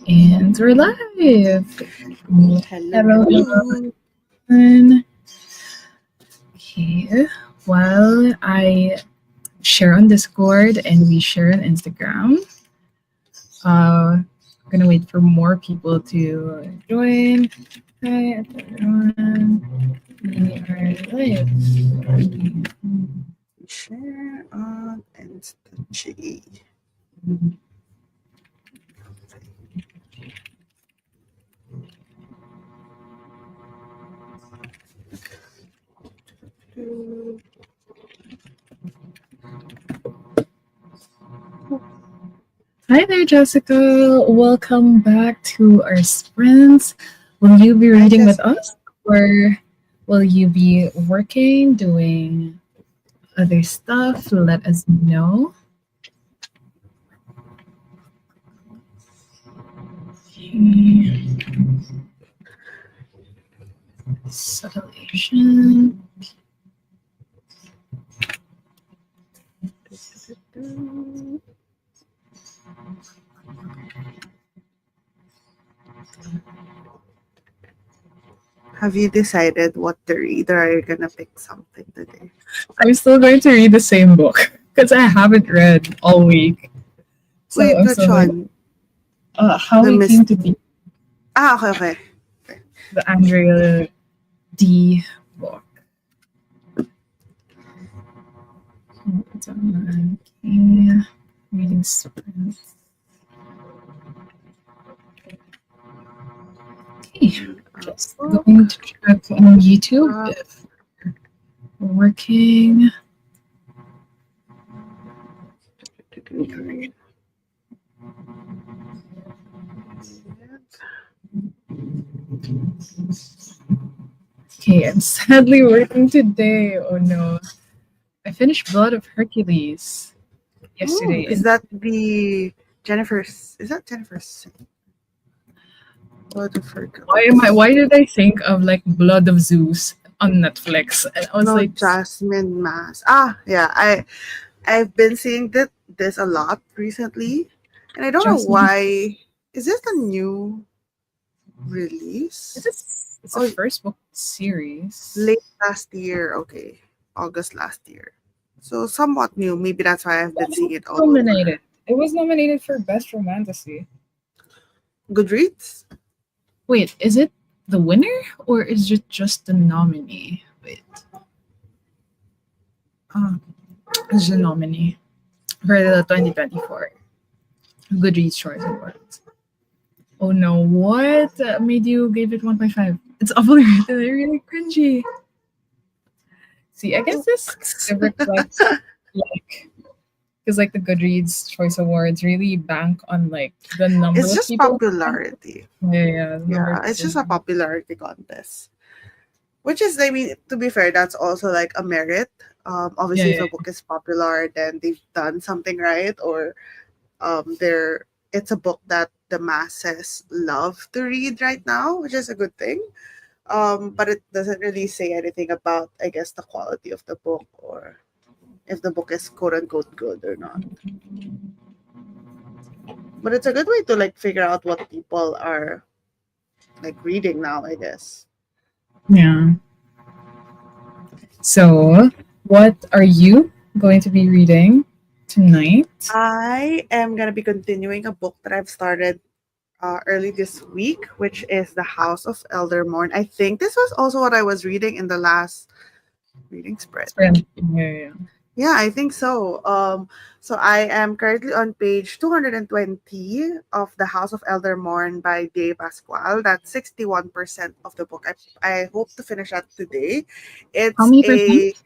And we're live. Hello, Hello, hello. everyone. Okay. While I share on Discord and we share on Instagram, I'm gonna wait for more people to join. Hi, everyone. We are live. Share on Insta. Hi there, Jessica. Welcome back to our sprints. Will you be Hi, reading with Jessica. us or will you be working, doing other stuff? Let us know. Okay. Sublimation. Have you decided what to read, or are you gonna pick something today? I'm still going to read the same book because I haven't read all week. So Wait, I'm which still going. one? How The We Miss. Came to Be, Okay, okay. the Andrea D book. Okay. Reading sprints. Okay. Just going to check on YouTube if we're working. Okay, I'm sadly working today. Oh no. I finished Blood of Hercules Oh, yesterday. is And that the Jennifer's? Is that Jennifer's? What the Hercules? why did I think of like Blood of Zeus on Netflix? And I was No, like, Jasmine Mass. Yeah. I've been seeing this a lot recently, and I don't know Jasmine, why. Is this a new it's release? it's a Oh, first book series. late last year. Okay, August last year. So somewhat new. Maybe that's why I've been It was seeing it all over. nominated. It was nominated for Best Romantasy. Goodreads? Wait, is it the winner or is it just the nominee? Wait, ah, it's the nominee for the 2024 Goodreads Choice Awards. Oh no, what made you give it 1.5? It's awfully rated. Really cringy. See, I guess this Oops. kind of reflects like because like the Goodreads Choice Awards really bank on like the number It's of just people. popularity. Yeah, the number Yeah, of it's people. just a popularity contest. Which is, I mean, to be fair, that's also like a merit. Yeah, Obviously, if yeah, a book is popular, then they've done something right, or they're it's a book that the masses love to read right now, which is a good thing. But it doesn't really say anything about, I guess, the quality of the book, or if the book is quote unquote good or not. But it's a good way to like figure out what people are like reading now, I guess. yeah. So, what are you going to be reading tonight? I am gonna be continuing a book that I've started early this week, which is The House of Eldermorn. I think this was also what I was reading in the last reading spread. Sprint. Yeah, yeah. Yeah, I think so. So I am currently on page 220 of The House of Eldermorn by Dave Pasquale. That's 61% of the book. I hope to finish that today. How It's many percent?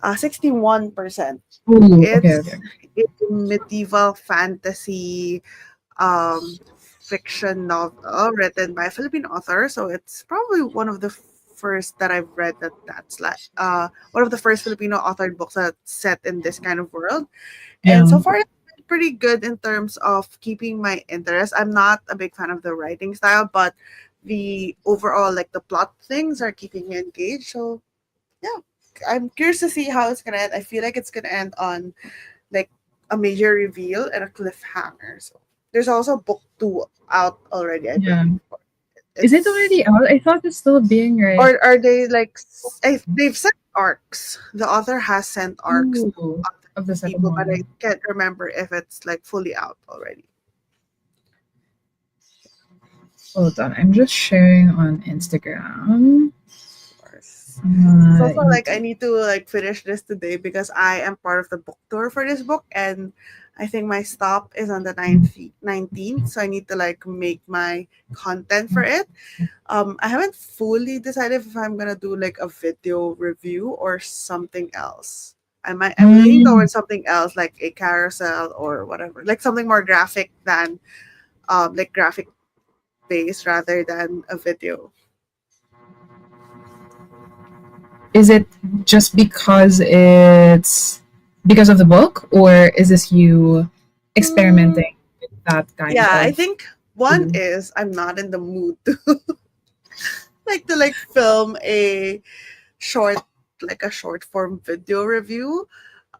a 61%. Ooh, okay, It's okay. a medieval fantasy fiction novel written by a Filipino author. So it's probably one of the first that I've read that's like one of the first Filipino authored books that's set in this kind of world. And Yeah. so far it's been pretty good in terms of keeping my interest. I'm not a big fan of the writing style, but the overall like the plot things are keeping me engaged. So yeah. I'm curious to see how it's gonna end. I feel like it's gonna end on like a major reveal and a cliffhanger. So There's also book two out already, I Yeah. believe. Is it It's already out? I thought it's still being right. or are they like they've sent arcs. The author has sent arcs to Ooh, other of the second people, but I one. can't remember if it's like fully out already. Hold on, I'm just sharing on Instagram. Of course. It's also You like I need to like finish this today because I am part of the book tour for this book, and I think my stop is on the 19th, so I need to like make my content for it. I haven't fully decided if I'm gonna do like a video review or something else. I'm leaning Mm, towards something else like a carousel or whatever, like something more graphic than like graphic based rather than a video. is it just because of the book, or is this you Mm, experimenting with that kind yeah, I of think one video? is I'm not in the mood to like film a short like a short form video review.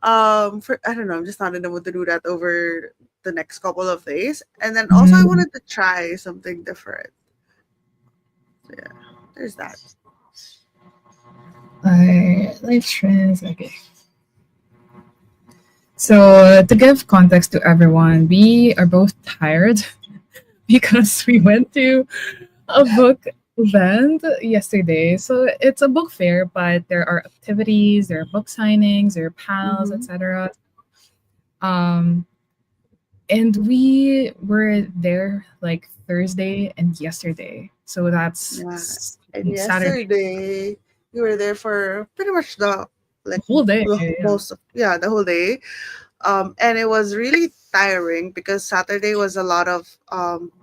For I don't know, I'm just not in the mood to do that over the next couple of days. And then also I Mm, wanted to try something different. So yeah, there's that. life trends. Okay. So to give context to everyone, we are both tired because we went to a book event yesterday. So it's a book fair, but there are activities, there are book signings, there are panels, Mm-hmm. etc. Um, and we were there like Thursday and yesterday. So Yeah. that's And Saturday, yesterday you were there for pretty much the like whole day. Yeah. most of the whole day. And it was really tiring because Saturday was a lot of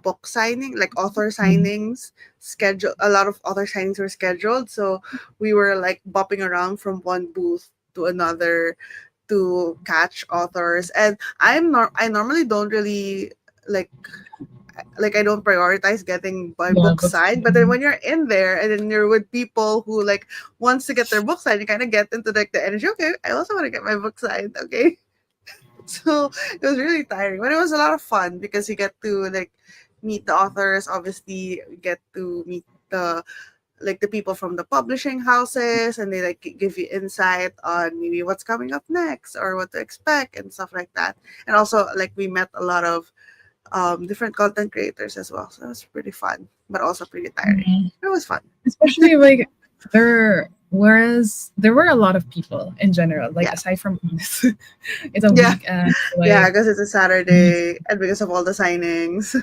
book signing, like author Mm. signings. Schedule a lot of author signings were scheduled, so we were like bopping around from one booth to another to catch authors. And I normally don't really like I don't prioritize getting my Yeah, book books. signed. But then when you're in there and then you're with people who like wants to get their book signed, you kind of get into like the energy. Okay, I also want to get my book signed. Okay, so it was really tiring, but it was a lot of fun because you get to like meet the authors. Obviously, you get to meet the like the people from the publishing houses, and they like give you insight on maybe what's coming up next or what to expect and stuff like that. And also, like we met a lot of different content creators as well, so it was pretty fun, but also pretty tiring. Mhm. It was fun. Especially like there were a lot of people in general, like Yeah, aside from us. It's a yeah, weekend, yeah, like because it's a Saturday and because of all the signings.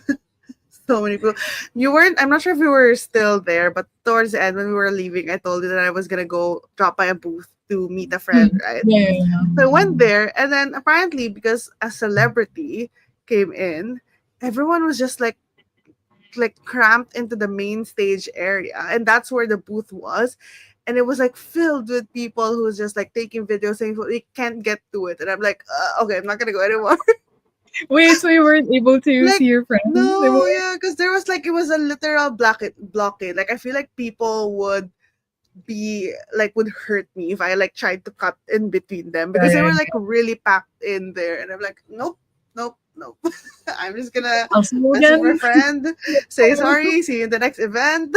So many people. You weren't. I'm not sure if you were still there, but towards the end when we were leaving, I told you that I was gonna go drop by a booth to meet a friend, mm, right? yeah, yeah, yeah. So I went there, and then apparently because a celebrity came in, everyone was just like cramped into the main stage area, and that's where the booth was. And it was like filled with people who was just like taking videos saying they can't get to it, and I'm like, okay, I'm not gonna go anymore. Wait, so you weren't able to see Like, your friends no, anymore? yeah, because there was like it was a literal blockade. Like I feel like people would be like would hurt me if I like tried to cut in between them because they Right. were like really packed in there, and I'm like, nope, nope, nope. I'm just gonna I'll see you message my again. friend, say sorry, see you in the next event.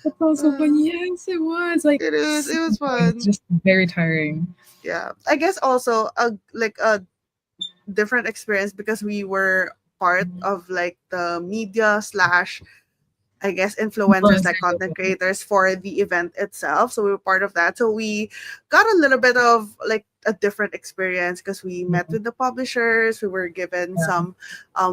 That's also Uh, fun. Yes, it was like it is. It was it's fun. just very tiring. Yeah, I guess also a different experience because we were part of like the media slash I guess influencers like Influencers. content creators for the event itself. So we were part of that. So we got a little bit of like a different experience because we met with the publishers. We were given Yeah. some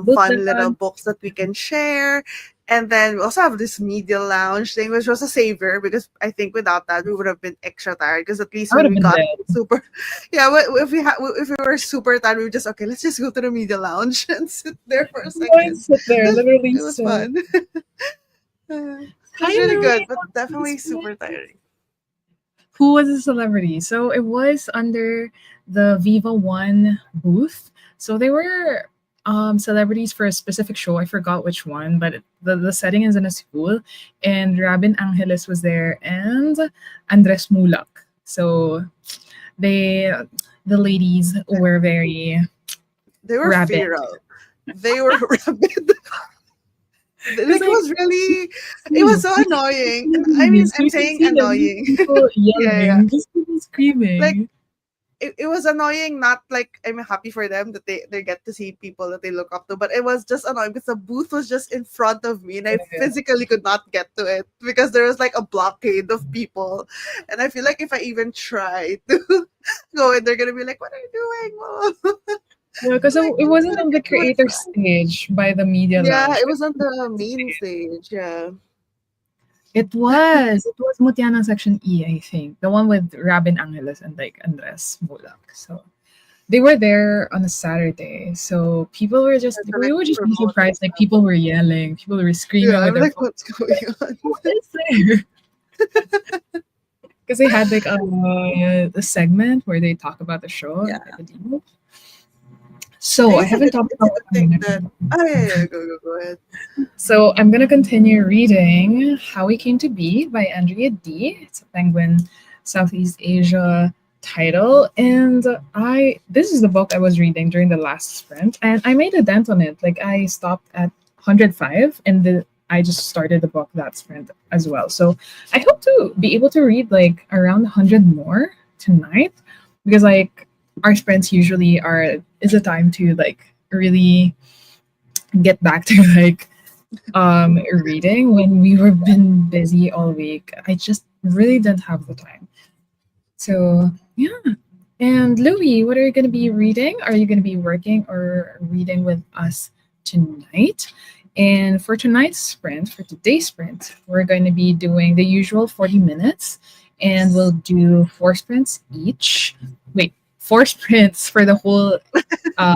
Book fun little them. books that we can share. And then we also have this media lounge thing, which was a savior because I think without that we would have been extra tired. Because at least I would when have we been got dead. super, yeah, if we were super tired, we were just okay. Let's just go to the media lounge and sit there for a second. Always sit there, literally It was sit. fun. It was Hi, really good, Louie. but definitely super tiring. Who was a celebrity? So it was under the Viva One booth. So they were celebrities for a specific show. I forgot which one, but the setting is in a school. And Rabin Angeles was there and Andres Mulak. So they, the ladies were very They were rabid. feral. they were rabid. Because Like it like was really, it was you so see annoying. And I mean, movies, I'm you can saying see them, just annoying. people Yeah, yeah. yelling, just people Like screaming. it was annoying. Not like I'm happy for them that they get to see people that they look up to, but it was just annoying because the booth was just in front of me, and I Yeah. physically could not get to it because there was like a blockade of people, and I feel like if I even try to go in, they're gonna be like, "What are you doing?" Yeah, because Like it I just wasn't want to on the get to my creator friend. stage by the media Yeah, lounge. it was on the main stage. Yeah. It was. It was Mutiana Section E, I think. The one with Rabin Angeles and like Andres Bulak. So they were there on a Saturday. So people were just So we like were just really promoting surprised. Like stuff. people were yelling, people were screaming Yeah, with I'm their like, phones. what's going on? What is there? Because they had like a segment where they talk about the show, Yeah. like a demo. I So I guess haven't talked it's a about good what I'm thing gonna that. read. Oh yeah, yeah. Go ahead. So I'm gonna continue reading How We Came to Be by Andrea D. It's a Penguin Southeast Asia title. And I this is the book I was reading during the last sprint and I made a dent on it. Like I stopped at 105 and I just started the book that sprint as well. So I hope to be able to read like around 100 more tonight because like our sprints usually are is a time to like really get back to like reading when we were been busy all week. I just really didn't have the time. So yeah. And Louis, what are you gonna be reading? Are you gonna be working or reading with us tonight? And for tonight's sprint, for today's sprint, we're going to be doing the usual 40 minutes and we'll do four sprints each. Wait, four sprints for the whole Yeah.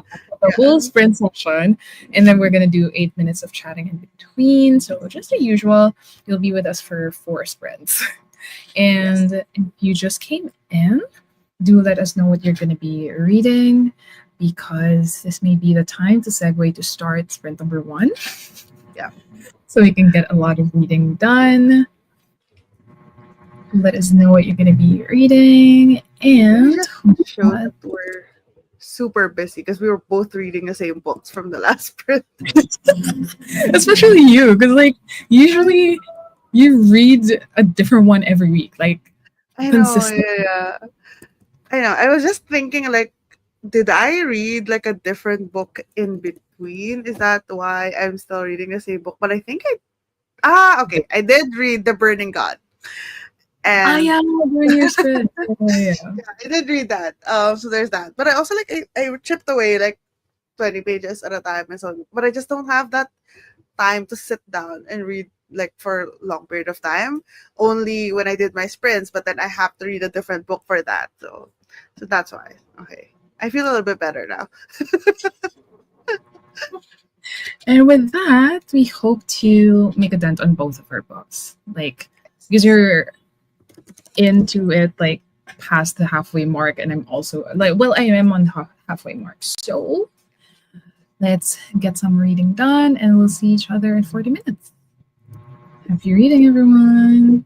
sprint session, and then we're gonna do 8 minutes of chatting in between. So just the usual. You'll be with us for four sprints. Yes. And if you just came in, do let us know what you're gonna be reading, because this may be the time to segue to start sprint number one, Yeah. so we can get a lot of reading done. Let us know what you're gonna be reading, Let me and just show what that we're super busy because we were both reading the same books from the last sprint. especially you, because like usually you read a different one every week, like I know. consistent. Yeah, yeah. I know. I was just thinking, like, did I read like a different book in between? Is that why I'm still reading the same book? But I think okay. I did read The Burning God. Ah, And yeah, during your sprint. Yeah, yeah. yeah, I did read that. So there's that. But I also like I chipped away like 20 pages at a time and so but I just don't have that time to sit down and read like for a long period of time. Only when I did my sprints, but then I have to read a different book for that. So that's why. Okay. I feel a little bit better now. And with that, we hope to make a dent on both of our books. Like, because you're into it, like, past the halfway mark, and I'm also, like, well, I am on the halfway mark. So let's get some reading done, and we'll see each other in 40 minutes. Happy reading, everyone.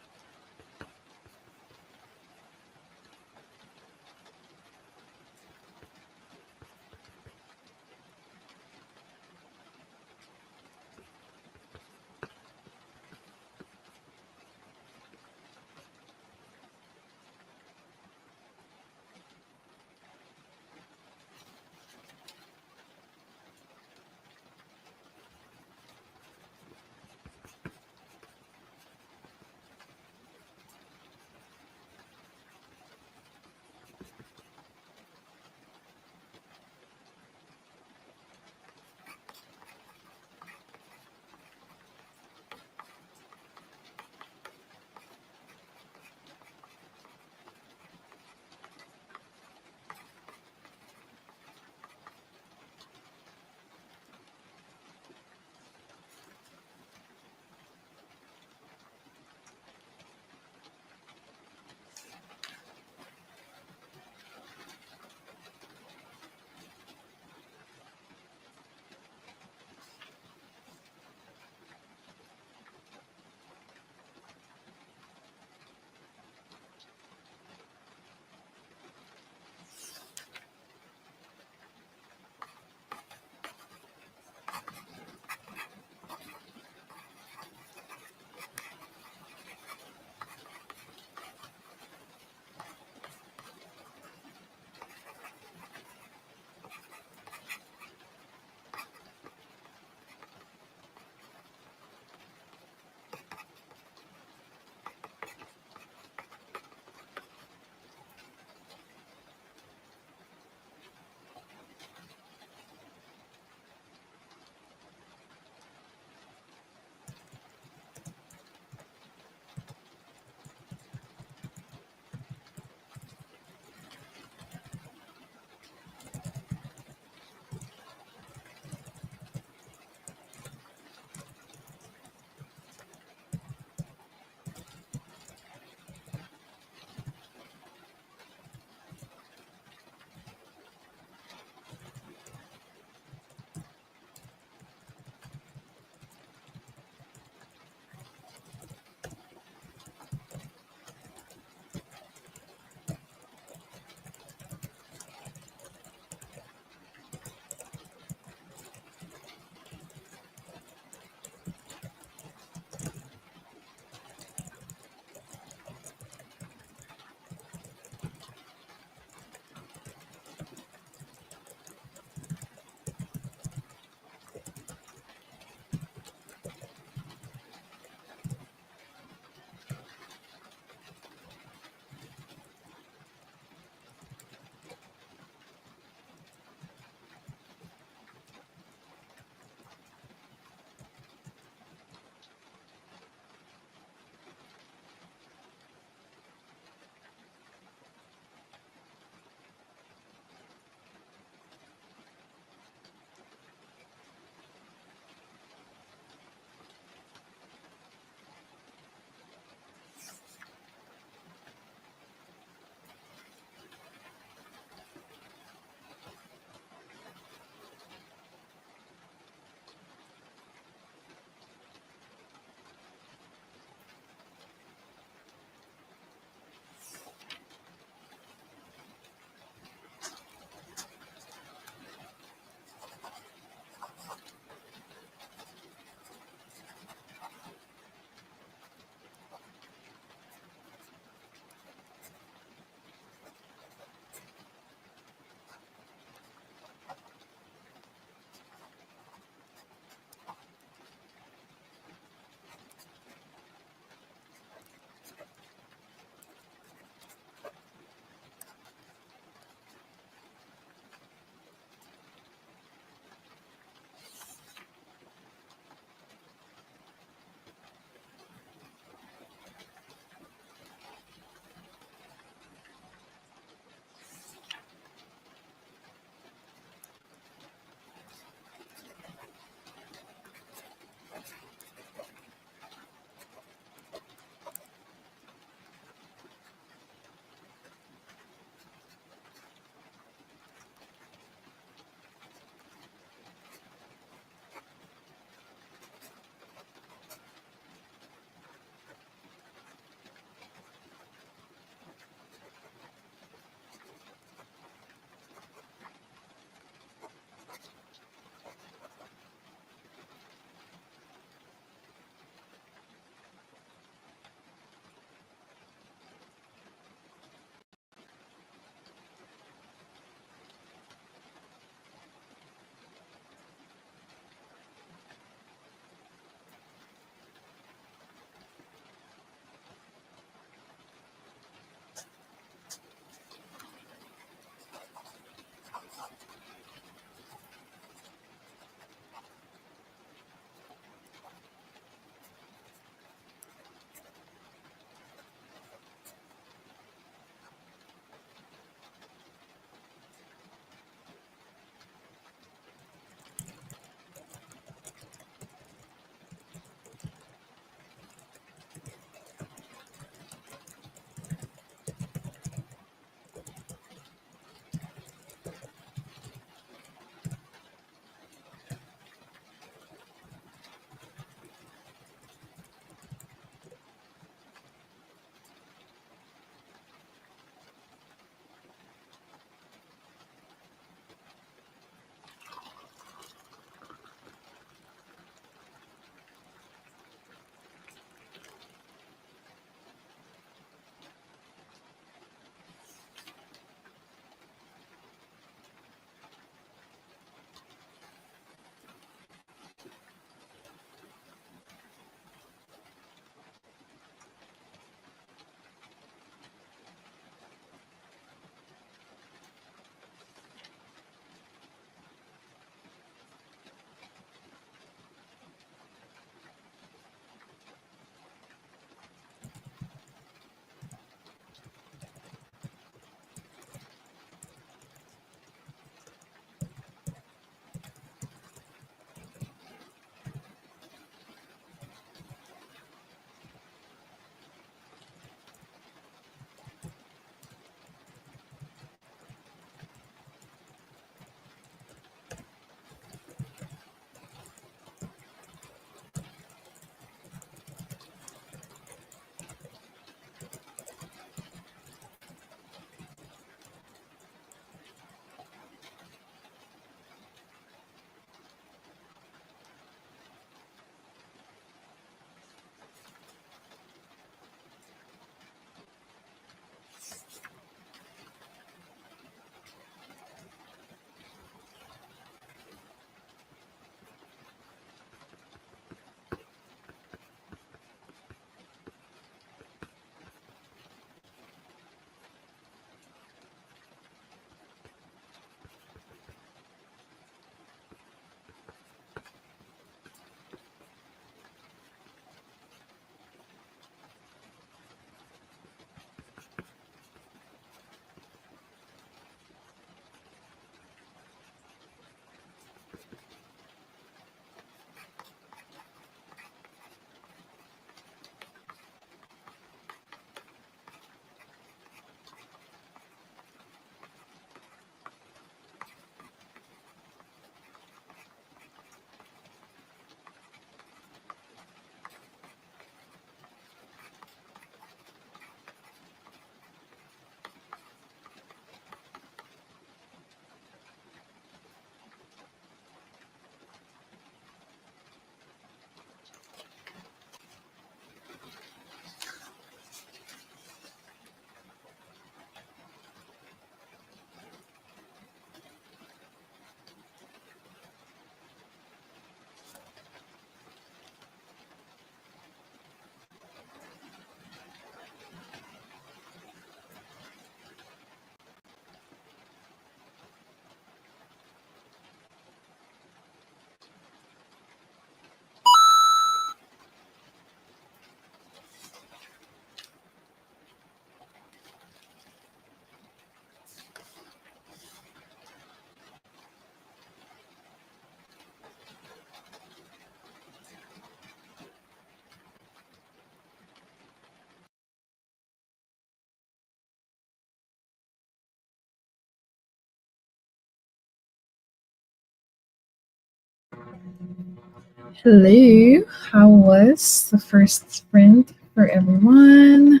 Hello, how was the first sprint for everyone?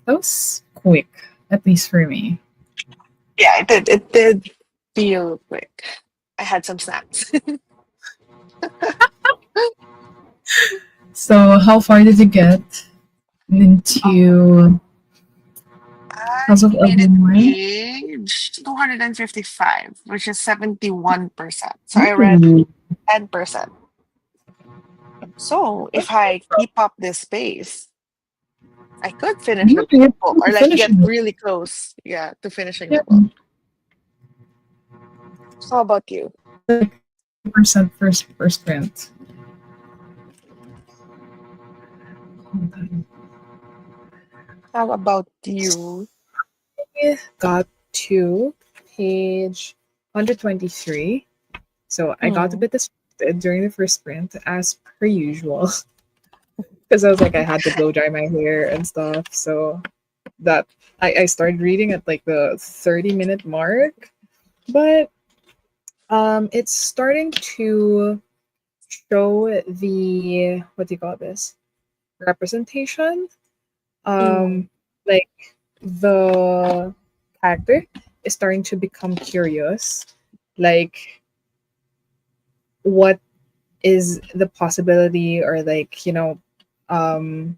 That was quick, at least for me. Yeah, it did. It did feel quick. I had some snacks. So, how far did you get into I House of made it Elderman? page 255, which is 71%. So I read Ooh, 10%. So if I keep up this pace, I could finish the you're book or like get finishing it. really close, yeah, to finishing Yeah, the book. How about you? like 50% first sprint. How about you? I got to page 123. So I got a Mm. bit distracted during the first sprint, as per usual, because I was like, I had to blow dry my hair and stuff. So that I started reading at like the 30-minute mark, but it's starting to show the, what do you call this, representation, Mm. um like the character is starting to become curious, like what is the possibility, or like, um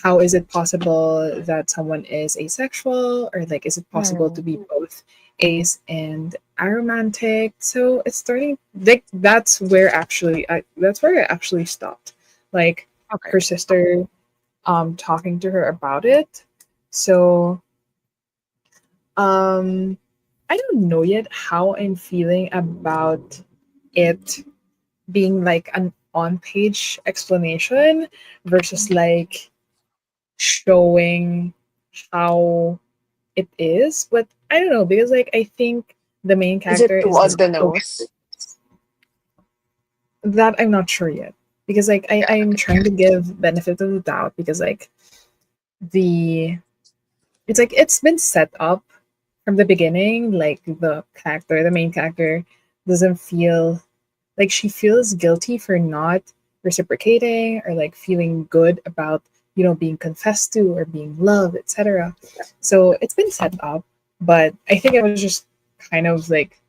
how is it possible that someone is asexual, or like is it possible to Mm. be both ace and aromantic. So it's starting like that's where I actually stopped, like Okay. her sister talking to her about it. So um I don't know yet how I'm feeling about it being like an on page explanation versus like showing how it is. But I don't know, because like I think the main Is it character too is on the so nose? that I'm not sure yet. Because like Yeah. I'm trying to give benefit of the doubt, because like the it's like it's been set up from the beginning, like the main character doesn't feel like, she feels guilty for not reciprocating, or like feeling good about, being confessed to or being loved, etc. So it's been set up, but I think I was just kind of like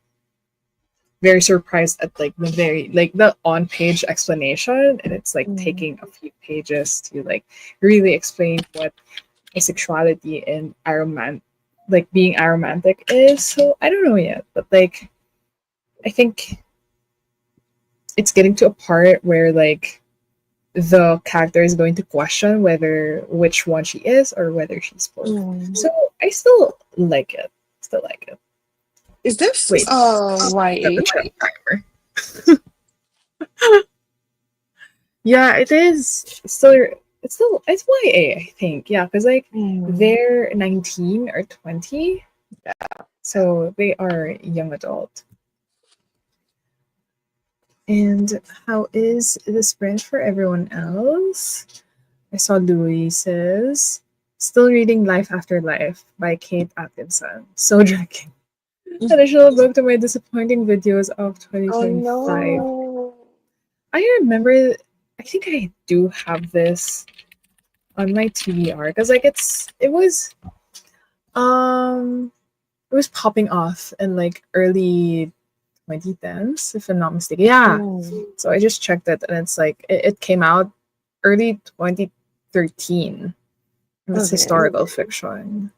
very surprised at like the on page explanation, and it's like Mm. taking a few pages to like really explain what asexuality and like being aromantic is. So I don't know yet, but like I think it's getting to a part where like the character is going to question whether which one she is, or whether she's both. Mm. So I still like it. Still like it. Is this Wait, got the YA? check timer. Yeah, it is still. It's YA, I think. Yeah, because like Mm. they're 19 or 20, so they are young adult. And how is the sprint for everyone else? I saw Louise's still reading Life After Life by Kate Atkinson. So drinking. Additional book to my disappointing videos of Oh 2025. no. I remember, I think I do have this on my TBR, because like um it was popping off in like early 2010s, if I'm not mistaken. Yeah. Mm. So I just checked it, and it's like it came out early 2013. And it's Okay. historical fiction.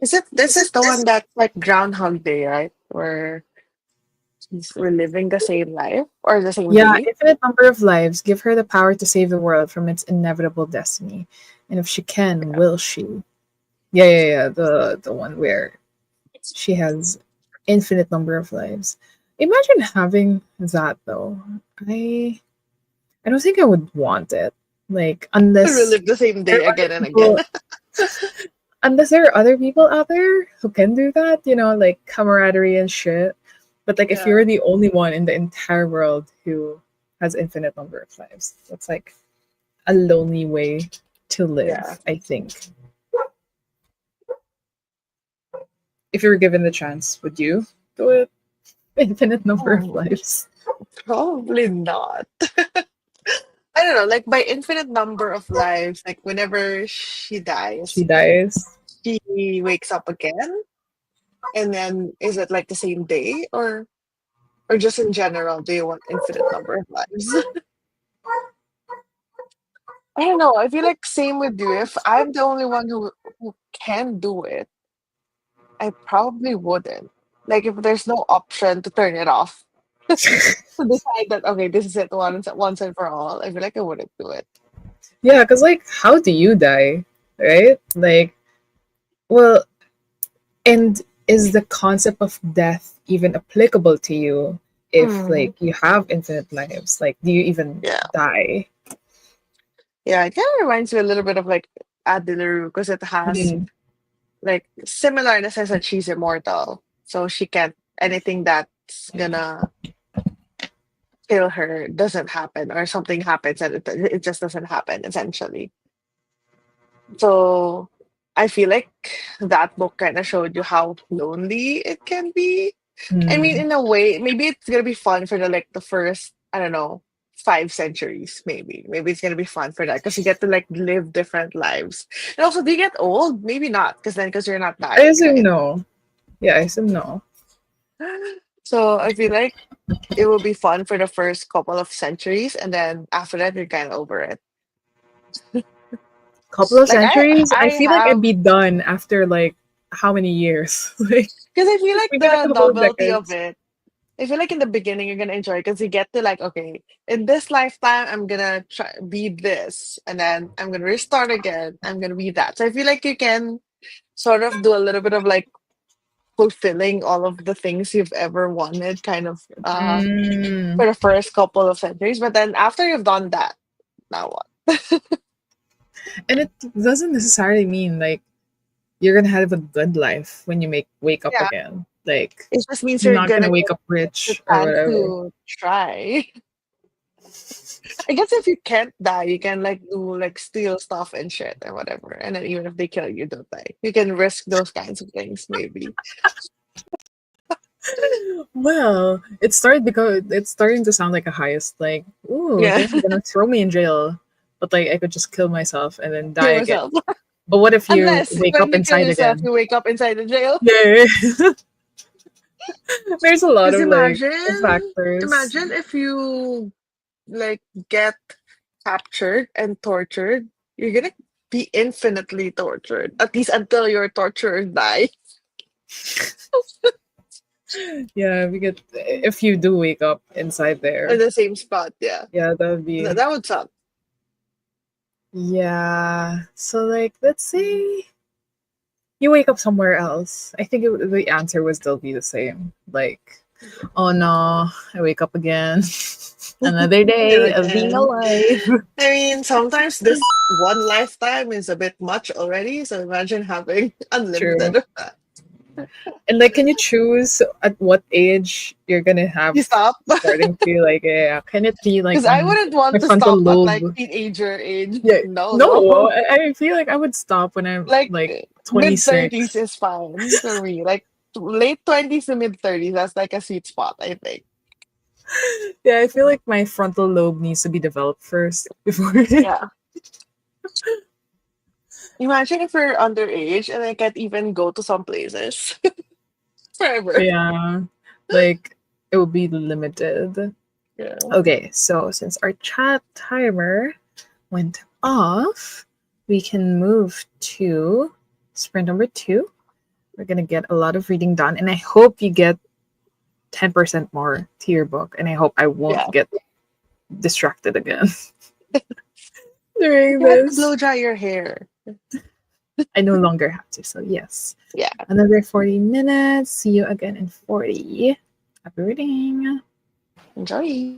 Is it this is the one that's like Groundhog Day, right? Where he's reliving the same life or the same Yeah, day? infinite number of lives give her the power to save the world from its inevitable destiny. And if she can, will she? Yeah. The one where she has infinite number of lives. Imagine having that though. I I don't think I would want it. Like Relive the same there day are other again and again. people unless there are other people out there who can do that, like camaraderie and shit. But like if Yeah. you're the only one in the entire world who has infinite number of lives, that's like a lonely way to Yeah. live, I think. If you were given the chance, would you do it? Infinite number of Oh. lives. Probably not. I don't know, like by infinite number of lives, like whenever she She dies, dies. she wakes up again, and then is it like the same day, or just in general, do you want infinite number of lives? I don't know. I feel like same with you. If I'm the only one who can do it, I probably wouldn't. Like if there's no option to turn it off, to decide that okay, this is it once and for all, I feel like I wouldn't do it. Yeah, because like, how do you die, right? Like, well, and is the concept of death even applicable to you if Mm, like you have infinite lives? Like, do you even yeah. die? Yeah, it kind of reminds me a little bit of like Adileru because it has Mhm. like similar in the sense that she's immortal. So she can't anything that's gonna kill her doesn't happen or something happens and it just doesn't happen essentially. So I feel like that book kind of showed you how lonely it can be. I mean, Hmm. in a way, maybe it's gonna be fun for the first, I don't know, 5 centuries, maybe. Maybe it's gonna be fun for that because you get to like live different lives. And also, do you get old? Maybe not, because you're not I dying, assume right? no. Yeah, I assume no. So I feel like it will be fun for the first couple of centuries, and then after that, you're kind of over it. Couple of Like centuries, I I feel like I'd have be done after like how many years? Like because I feel like maybe like the a couple of novelty of decades. it. I feel like in the beginning you're gonna enjoy because you get to like, okay, in this lifetime I'm gonna try be this, and then I'm gonna restart again. I'm gonna be that. So I feel like you can sort of do a little bit of like fulfilling all of the things you've ever wanted, kind of Mm. for the first couple of centuries. But then after you've done that, now what? And it doesn't necessarily mean like you're gonna have a good life when you make wake up Yeah, again. Like it just means you're you're not gonna gonna get wake up the rich or chance whatever. to try. I guess if you can't die, you can like do like steal stuff and shit or whatever. And then even if they kill you, don't die. You can risk those kinds of things, maybe. Well, it started because it's starting to sound like a heist. Like, ooh, Yeah, they're gonna throw me in jail, but like I could just kill myself and then die kill again. yourself. But what if you Unless wake when up you kill inside yourself, again? you wake up inside the jail. Yeah, there's a lot Because of like imagine, factors. imagine if you like get captured and tortured, you're gonna be infinitely tortured. At least until your torturers die Yeah, we get if you do wake up inside in there. the same spot. Yeah, Yeah, that would be. that would suck. Yeah. So like, let's say you wake up somewhere else. I think the answer would still be the same. Like, oh no, I wake up again. Another Yeah, day of being again. alive. I mean, sometimes this one lifetime is a bit much already. So imagine having True. unlimited of that. And like, can you choose at what age you're gonna have You stop. starting to like, yeah, can it be like Because I on wouldn't my want to frontal stop at like lobe? teenager age. Yeah, No, no, no. I feel like I would stop when I'm Like like mid 30s 26. is fine for me. Like late 20s to mid 30s, that's like a sweet spot, I think. Yeah, I feel like my frontal lobe needs to be developed first before. Yeah. Imagine if we're underage and I can't even go to some places forever. Yeah, like it will be limited. Yeah. Okay, so since our chat timer went off, we can move to sprint number 2. We're gonna get a lot of reading done, and I hope you get 10% more to your book, and I hope I won't Yeah. get distracted again If during you had to this. blow dry your hair. I no longer have to, so yes. Yeah. Another 40 minutes. See you again in 40. Happy reading. Enjoy.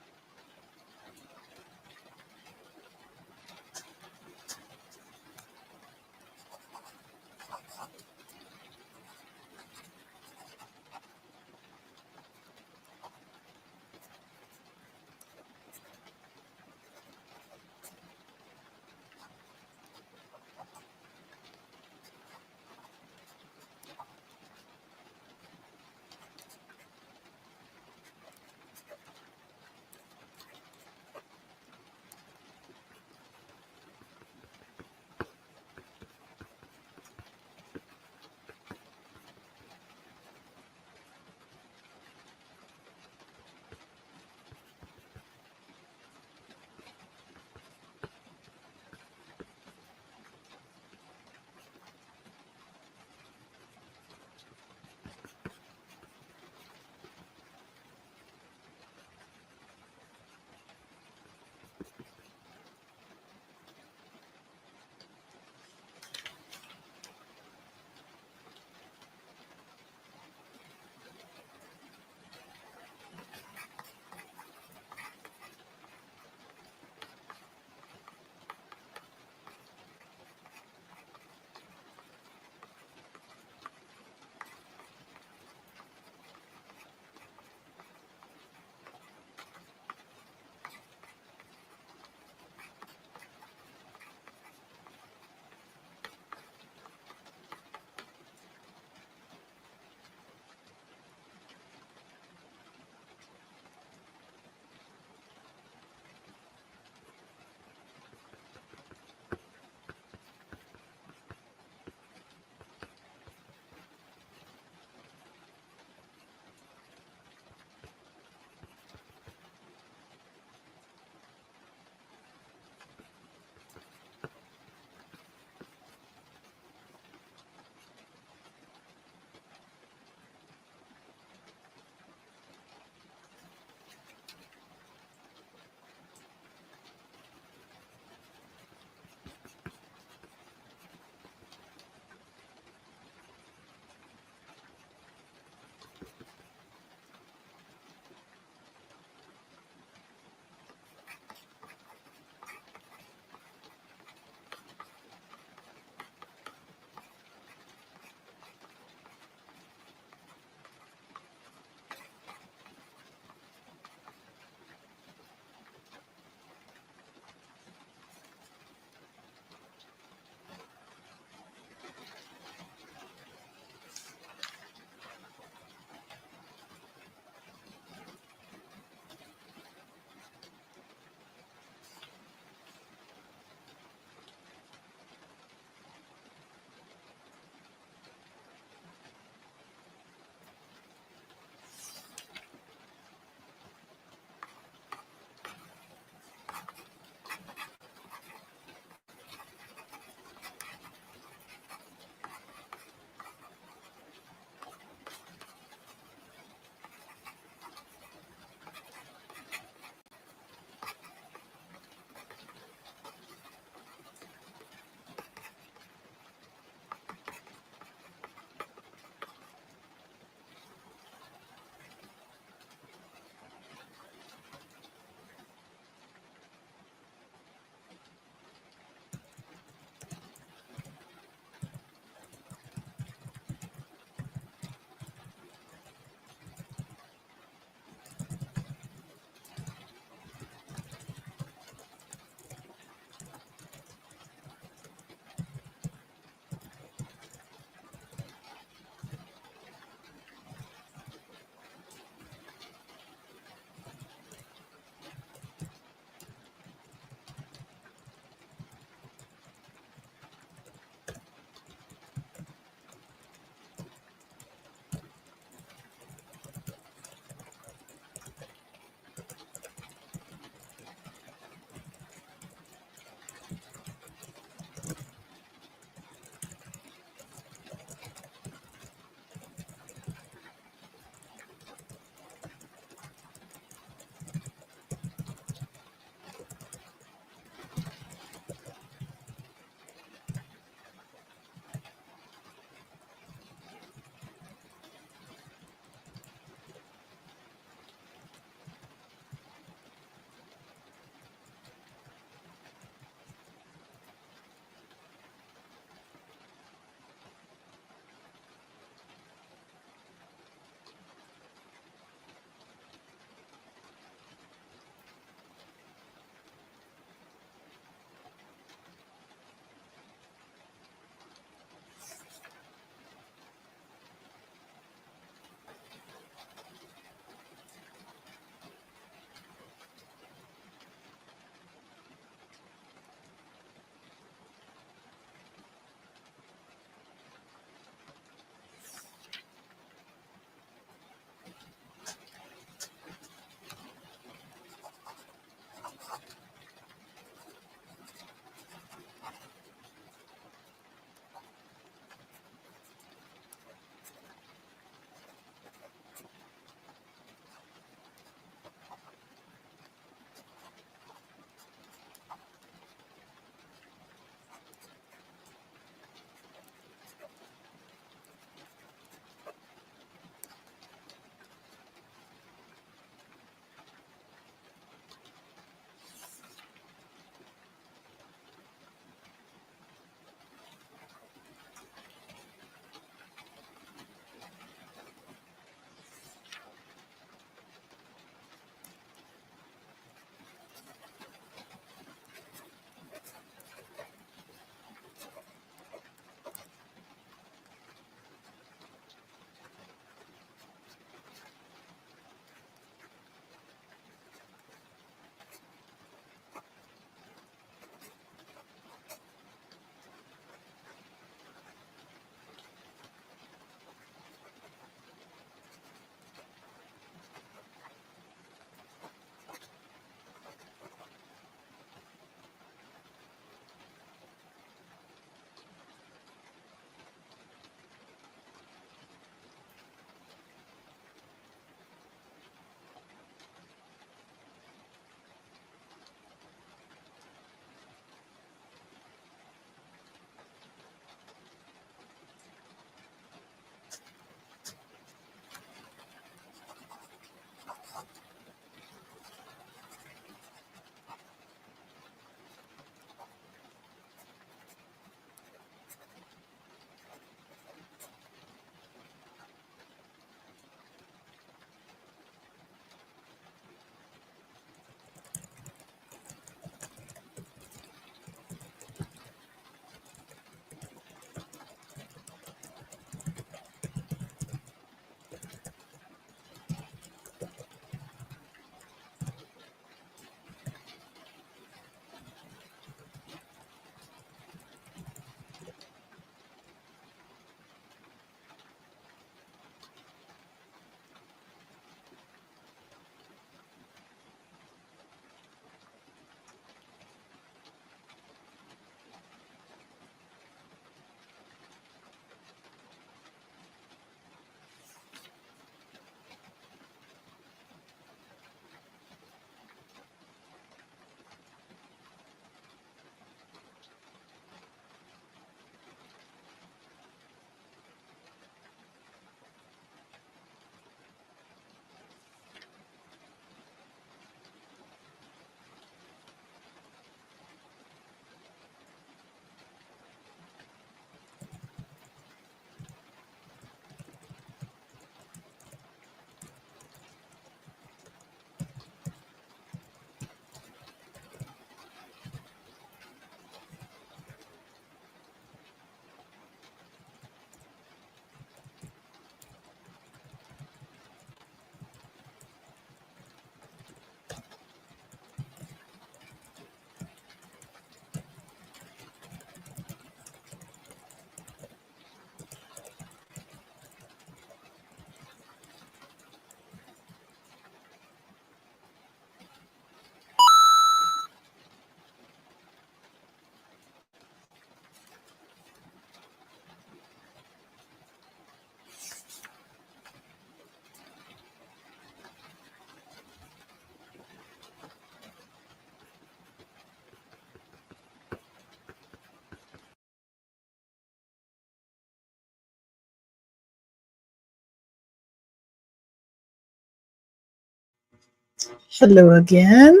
Hello again.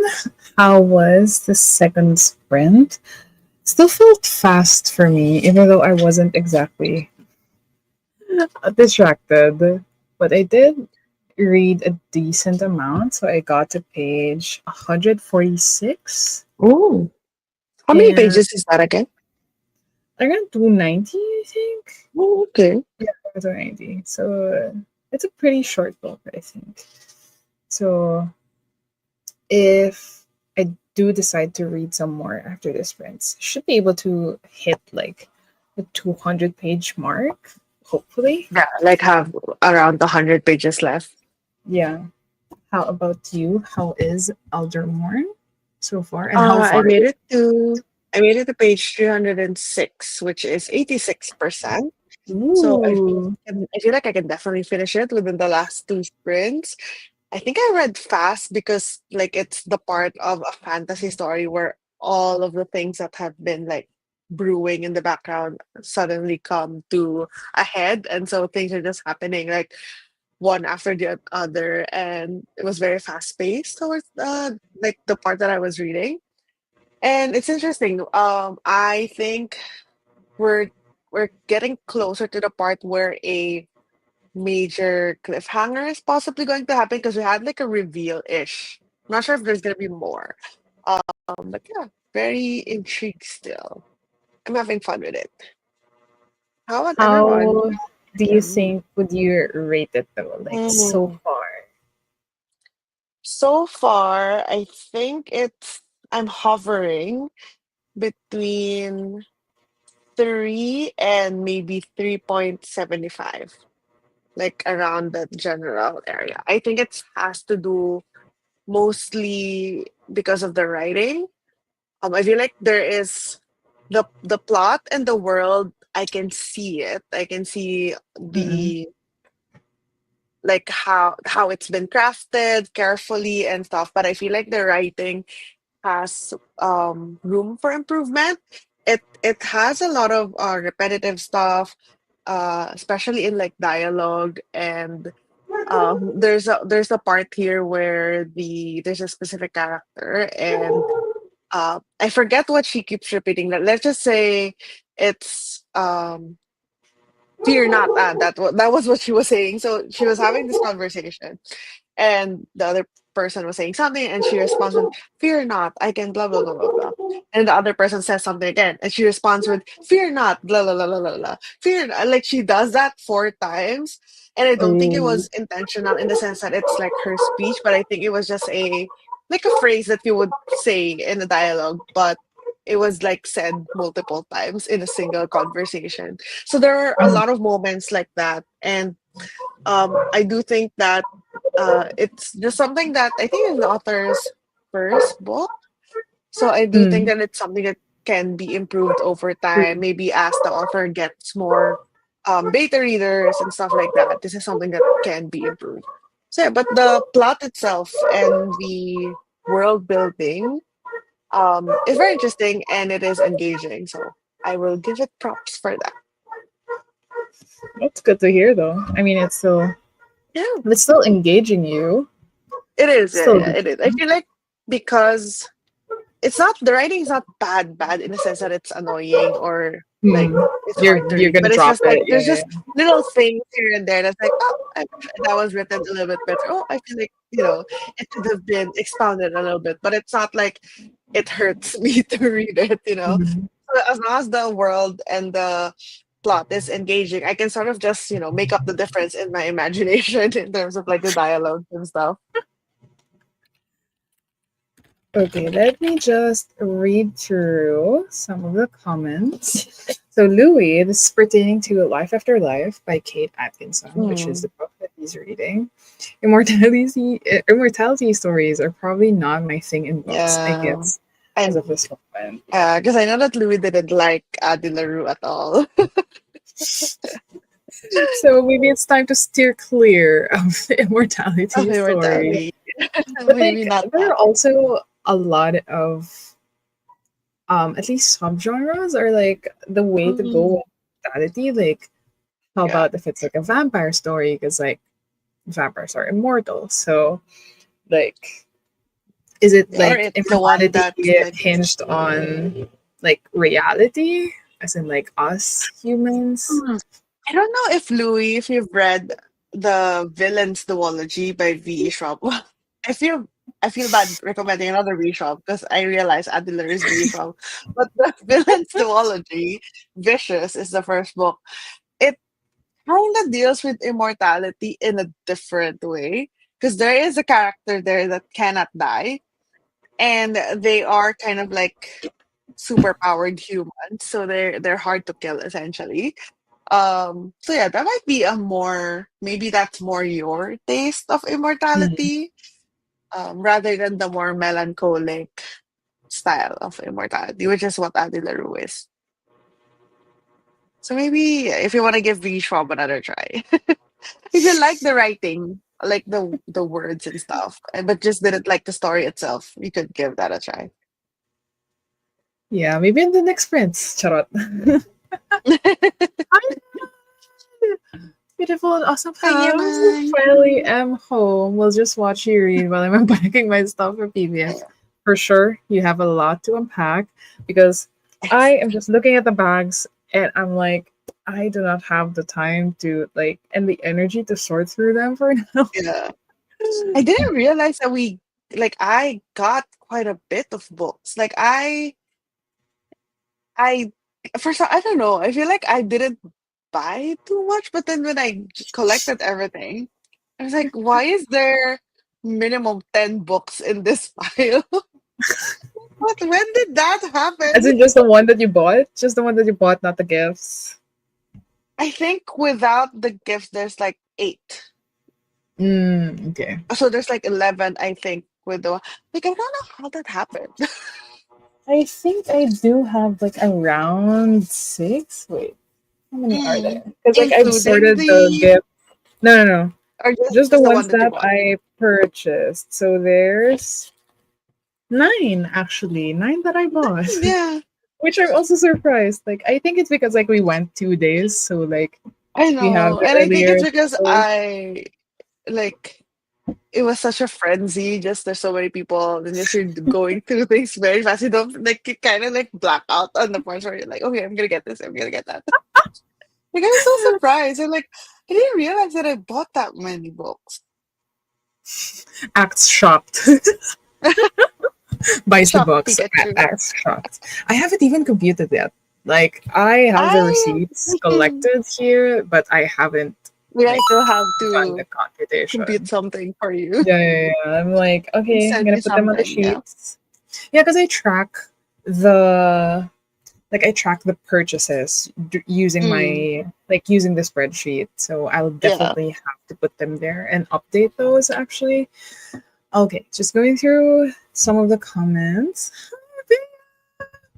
How was the second sprint? Still felt fast for me, even though I wasn't exactly distracted. But I did read a decent amount, so I got to page 146, Oh, how many and pages is that again? I got 290, I think. Oh, okay. Yeah, 290. So it's a pretty short book, I think. So if I do decide to read some more after the sprints, should be able to hit like the 200-page mark, hopefully. Yeah, like have around 100 pages left. Yeah. How about you? How is Eldermorn so far? And how I far made is it to page 306, which is 86%. it? So Ooh. I feel like I can definitely finish it within the last two sprints. I think I read fast because like it's the part of a fantasy story where all of the things that have been like brewing in the background suddenly come to a head, and so things are just happening like one after the other, and it was very fast paced towards like the part that I was reading. And it's interesting. I think we're we're getting closer to the part where a major cliffhanger is possibly going to happen because we had like a reveal-ish. Not sure if there's gonna be more. But yeah, very intrigued still. I'm having fun with it. How about everyone? How do you Mhm. think would you rate it though? Like so Mm. far? So far, I think I'm hovering between 3 and maybe 3.75, like around that general area. I think it has to do mostly because of the writing. I feel like there is the plot and the world. I can see it. I can see Mm-mm. the like how it's been crafted carefully and stuff. But I feel like the writing has room for improvement. It has a lot of repetitive stuff, especially in like dialogue. And there's a part here where there's a specific character, and I forget what she keeps repeating. Let's just say it's fear not. That was what she was saying. So she was having this conversation, and the other person was saying something, and she responds with, "Fear not, I can blah blah blah blah blah." And the other person says something again, and she responds with, "Fear not, blah blah blah blah blah blah." Like she does that 4 times, and I don't think it Oh. was intentional in the sense that it's like her speech, but I think it was just a phrase that you would say in a dialogue, but it was like said multiple times in a single conversation. So there are a lot of moments like that, and I do think that it's just something that I think is the author's first book. So I do think Mm. that it's something that can be improved over time, maybe as the author gets more beta readers and stuff like that. This is something that can be improved. So yeah, but the plot itself and the world building is very interesting and it is engaging. So I will give it props for that. That's good to hear though. I mean Yeah, it's still engaging you. it is. Yeah, Still yeah, good. it is. I feel like because it's not the writing is not bad in the sense that it's annoying or like Mm. it's hard to You're read, gonna but it's drop just like it. there's Yeah, just little things here and there that's like, oh, I wish that was written a little bit better. Oh, I feel like it should have been expounded a little bit, but it's not like it hurts me to read it. yeah. So as long as the world and the plot is engaging, I can sort of just make up the difference in my imagination in terms of like the dialogue and stuff. Okay, let me just read through some of the comments. So, Louis, this is pertaining to Life After Life by Kate Atkinson, which is Mm, the book that he's reading. Immortality stories are probably not my thing in books, I yeah. guess, as And of this moment. because I know that Louis didn't like Adi LaRue at all. So, maybe it's time to steer clear of the Of immortality story. immortality. But, Maybe like, not there that. are also a lot of at least subgenres are like the way to go Mm, with mortality. Like, how yeah. about if it's like a vampire story? Because like vampires are immortal, so like Is it or like it's the one immortality that's like hinged on like reality, as in like us humans? hmm, I don't know if Louis, if you've read the Villains Duology by V. Schwab. I feel I feel bad recommending another V. Schwab because I realize Adler is V. Schwab. But the Villains Duology, Vicious is the first book. It kind of deals with immortality in a different way because there is a character there that cannot die, and they are kind of like super powered humans, so they're hard to kill essentially. So yeah, that might be a more maybe that's more your taste of Hmm. immortality, rather than the more melancholic style of immortality, which is what Adi LaRue is. So maybe if you want to give V. Schwab another try, if you like the writing, like the words and stuff, but just didn't like the story itself, you could give that a try. Yeah, maybe in the next Prince. Charot. Beautiful and awesome house. Ayan. Finally am home. We'll just watch you read while I'm unpacking my stuff for PBF. For sure, you have a lot to unpack because I am just looking at the bags and I'm like, I do not have the time to like and the energy to sort through them for now. Yeah. I didn't realize that I got quite a bit of books. I first I don't know. I feel like I didn't buy too much, but then when I collected everything, I was like, why is there minimum 10 books in this pile? What? When did that As happen? in just the one that you bought? Just the one that you bought, not the gifts. I think without the gifts, there's like eight. Okay. So there's like 11, I think, with the like I don't know how that happened. I think I do have like around six. Wait, how many are Mm. there? Because like I've Including sorted the the gift. No, no, no. or Just the just the ones one that you that bought. I purchased. So there's nine actually, nine that I bought, Yeah, which I'm also surprised. Like I think it's because like we went 2 days, so like I we have know. the And I think earlier. it's because So, I like it was such a frenzy. Just there's so many people, and just you're going through things very fast. You don't like you kind of like black out on the parts where you're like, okay, I'm gonna get this, I'm gonna get that. Like I was so surprised. I'm like, I didn't realize that I bought that many books. acts shocked. Buys the Shocked books. Pikachu. Acts shocked. I haven't even computed yet. Like I have the I receipts collected here, but I haven't we I like still have done the to compute computation. something for you. Yeah. I'm like, okay, I'm Send gonna me put them on the something, yeah. sheets. Yeah, because I track the I track the purchases using Mm, my using the spreadsheet. So I'll yeah. definitely have to put them there and update those actually. Okay, just going through some of the comments.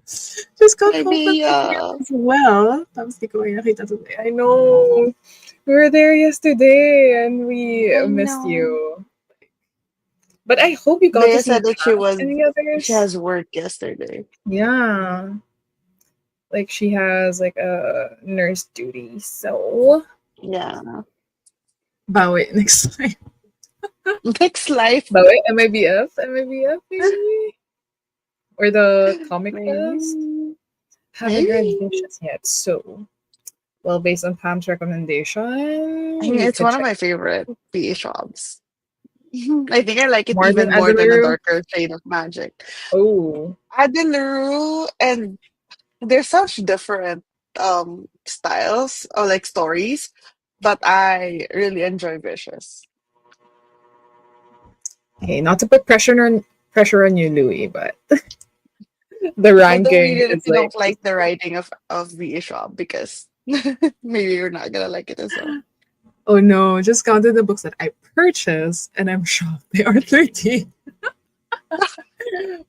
Just got home from Maybe PBS as well. Tapos di ko kayo nakita today. I know. We were there yesterday and we I missed know. you. But I hope you got to Bea see said that Kat and the she others. has work yesterday. Yeah. Like she has like a nurse duty. So Yeah. bawi next time. Next life, Bawi, MIBF? MIBF maybe? Or the comic fest? maybe. Haven't read Maybe. Vicious yet, so well, based on Pam's I recommendation, mean, we it's could one of check my favorite PA shops. I think I like it more than even more than a Adelaru. darker shade of magic. Oh, Adeluru and they're such different styles or like stories, but I really enjoy Vicious. okay. Not to put pressure on you, Louis, but the Tell them ranking read it if is you like don't like the writing of the shop because maybe you're not gonna like it as well. oh no, just counted the books that I purchased, and I'm shocked they are 30.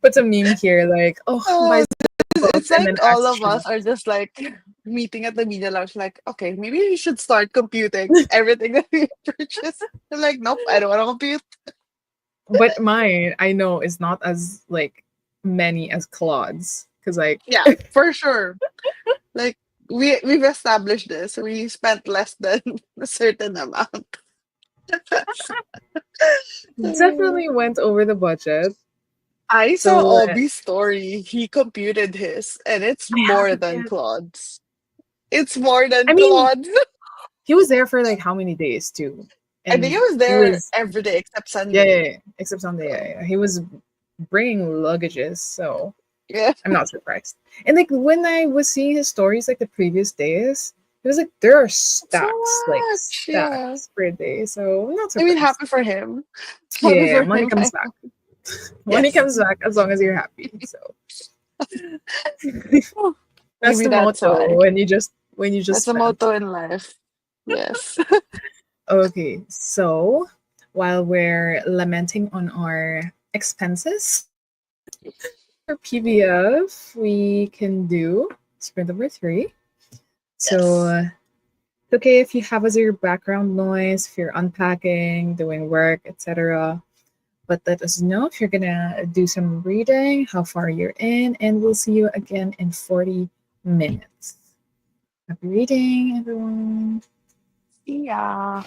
Put a meme here like, oh, buy Oh, books it's and then like all acts of us are shocked. just like meeting at the media lounge, like, okay, maybe we should start computing everything that we purchase. I'm like, nope, I don't want to compute. But mine, I know, is not as like many as Claude's because like Yeah, for sure. Like we've established this. We spent less than a certain amount. definitely went over the budget. I saw So Obi's story. He computed his, and it's I more haven't than yet. Claude's. It's more I than mean, Claude's. he was there for like how many days too, I think it and was he there was every day except yeah, yeah, Sunday. yeah, except Sunday. So, Yeah, yeah. He was bringing luggages, so yeah, I'm not surprised. And like when I was seeing his stories like the previous days, it was like there are so stacks, like much. Yeah. stacks per day. So I'm not I mean, surprised. happy for him. Happy Yeah, for money him. comes back. Money Yes. comes back as long as you're happy. So Oh, that's maybe the that's motto why. when you just That's a spend. motto in life. Yes. Okay, so while we're lamenting on our expenses for PBF, we can do spread number three. So Yes. it's okay if you have as your background noise, if you're unpacking, doing work, etc. But let us know if you're gonna do some reading, how far you're in, and we'll see you again in 40 minutes. Happy reading, everyone. Yeah.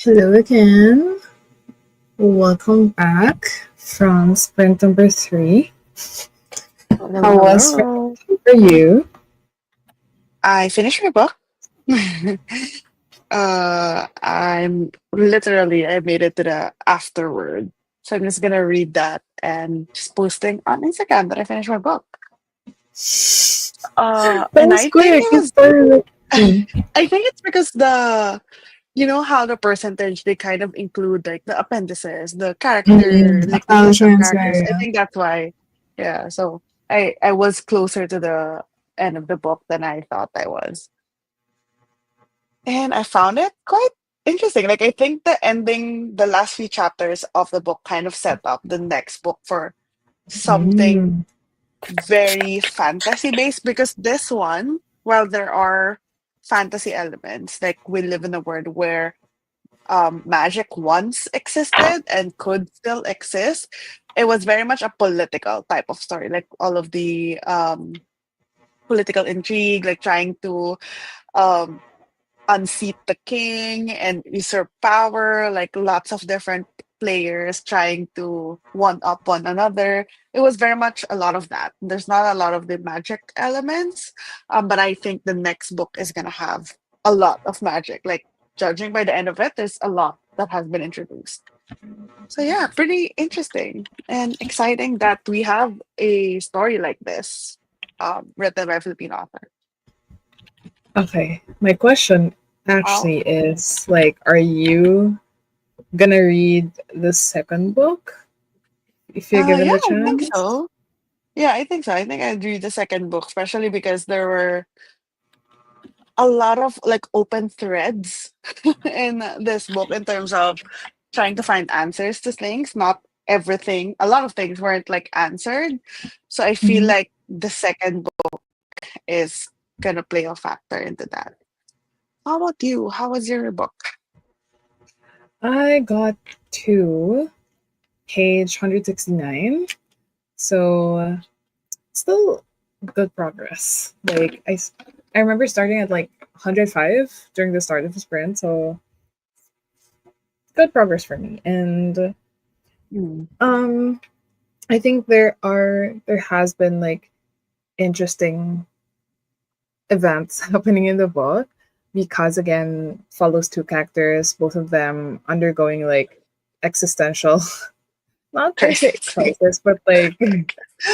Hello again. Welcome back from sprint number 3. Hello, How was sprint hello. for you? I finished my book. I made it to the afterword. So I'm just gonna read that and just posting on Instagram that I finished my book. That And was I think quick. it You was started with... I think it's because you know how the percentage they kind of include like the appendices, the character, like the list of Acknowledgements, characters. I yeah. think that's why. Yeah, so I was closer to the end of the book than I thought I was. And I found it quite interesting. Like I think the ending, the last few chapters of the book kind of set up the next book for something Mm. very fantasy based because this one, while there are fantasy elements, like we live in a world where magic once existed and could still exist, it was very much a political type of story. Like all of the political intrigue, like trying to um unseat the king and usurp power, like lots of different players trying to one up one another. It was very much a lot of that. There's not a lot of the magic elements, but I think the next book is going to have a lot of magic. Like, judging by the end of it, there's a lot that has been introduced. So, yeah, pretty interesting and exciting that we have a story like this written by a Filipino author. Okay, my question Wow. actually is like, are you gonna read the second book if you're given Yeah, the I think chance? so. Yeah, I think so. I think I'd read the second book, especially because there were a lot of like open threads in this book in terms of trying to find answers to things. Not everything, a lot of things weren't like answered. So I feel Mhm. like the second book is gonna play a factor into that. How about you? How was your book? I got to page 169. So still good progress. Like I remember starting at like 105 during the start of the sprint, so good progress for me. And Mm, um I think there has been like interesting events happening in the book because again follows two characters, both of them undergoing like existential not per se crazy. crisis, but like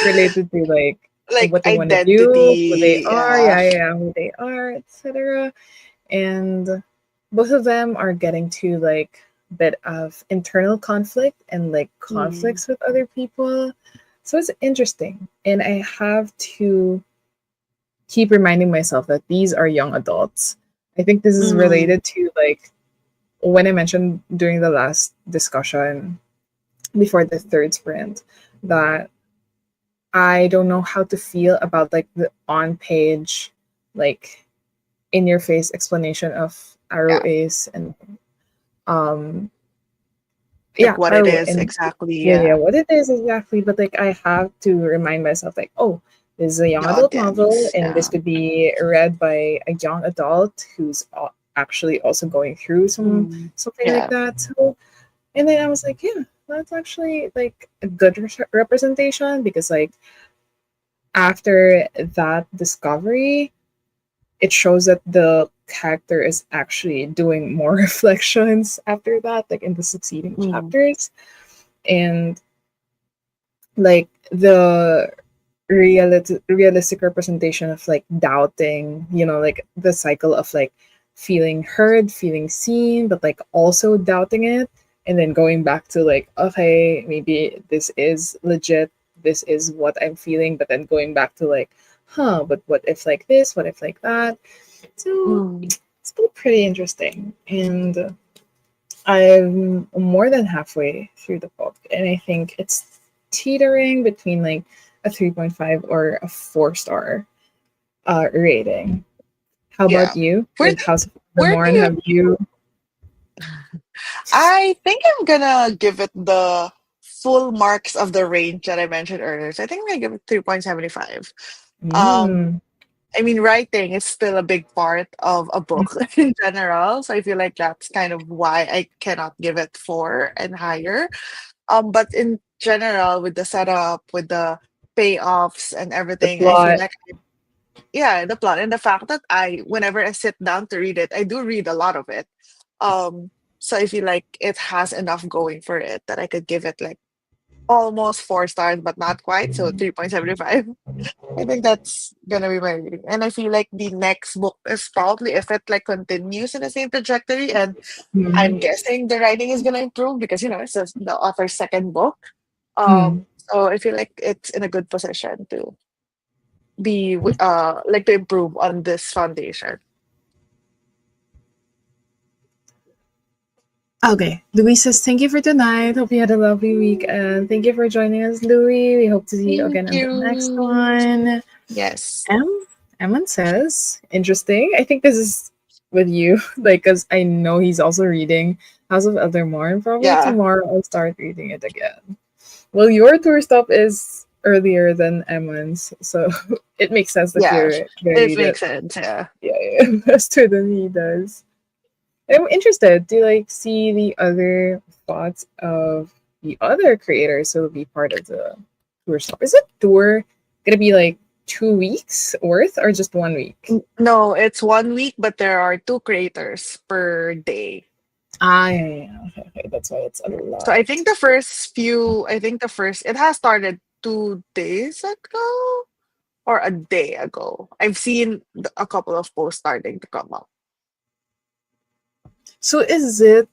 related to like Like what they want to do, who they identity, are, yeah. yeah, yeah, who they are, etc. And both of them are getting to like a bit of internal conflict and like Mm, conflicts with other people. So it's interesting. And I have to keep reminding myself that these are young adults. I think this is mm, related to like when I mentioned during the last discussion before the third sprint that I don't know how to feel about like the on page, like in your face explanation of Arrow yeah. Ace and um Like yeah, what it Arrow is and exactly, yeah, yeah. what it is exactly. But like I have to remind myself like, oh, this is a young The adult novel audience, and this yeah. could be read by a young adult who's actually also going through Mm, something like yeah. that. So and then I was like, yeah, that's actually like a good representation because like after that discovery, it shows that the character is actually doing more reflections after that, like in the succeeding Mm, chapters. And like the realistic representation of like doubting, like the cycle of like feeling heard, feeling seen, but like also doubting it. And then going back to like, okay, maybe this is legit, this is what I'm feeling, but then going back to like, but what if like this, what if like that? So mm. it's still pretty interesting. And I'm more than halfway through the book, and I think it's teetering between like a 3.5 or a 4-star rating. How Yeah. about you Where with do House of where do Filmora? you Have you? I think I'm gonna give it the full marks of the range that I mentioned earlier. So I think I'm gonna give it 3.75. Um Mm. I mean, writing is still a big part of a book in general. So I feel like that's kind of why I cannot give it four and higher. But in general, with the setup, with the payoffs and The everything, I feel plot. like yeah, the plot and the fact that whenever I sit down to read it, I do read a lot of it. Um, so I feel like it has enough going for it that I could give it like almost 4 stars, but not quite. So 3.75. I think that's gonna be my reading. And I feel like the next book is probably if it like continues in the same trajectory, and Hmm. I'm guessing the writing is gonna improve because it's just the author's second book. Hmm. So I feel like it's in a good position to like to improve on this foundation. Okay, Louis says thank you for tonight. Hope you had a lovely week, and thank you for joining us, Louis. We hope to see you Thank again on the next you. one. Yes. Eman says interesting. I think this is with you, like, because I know he's also reading House of Eldermore, and probably Yeah. tomorrow I'll start reading it again. Well, your tour stop is earlier than Eman's, so it makes sense that Yeah. you're gonna It read it, makes sense. Yeah. yeah, faster than he does. I'm interested to like see the other thoughts of the other creators who will be part of the tour stop. Is it tour gonna be like 2 weeks worth or just 1 week? No, it's 1 week, but there are two creators per day. Ah, yeah, yeah, yeah. Okay, okay, that's why it's a So I lot. think it has started 2 days ago or a day ago. I've seen a couple of posts starting to come up. So is it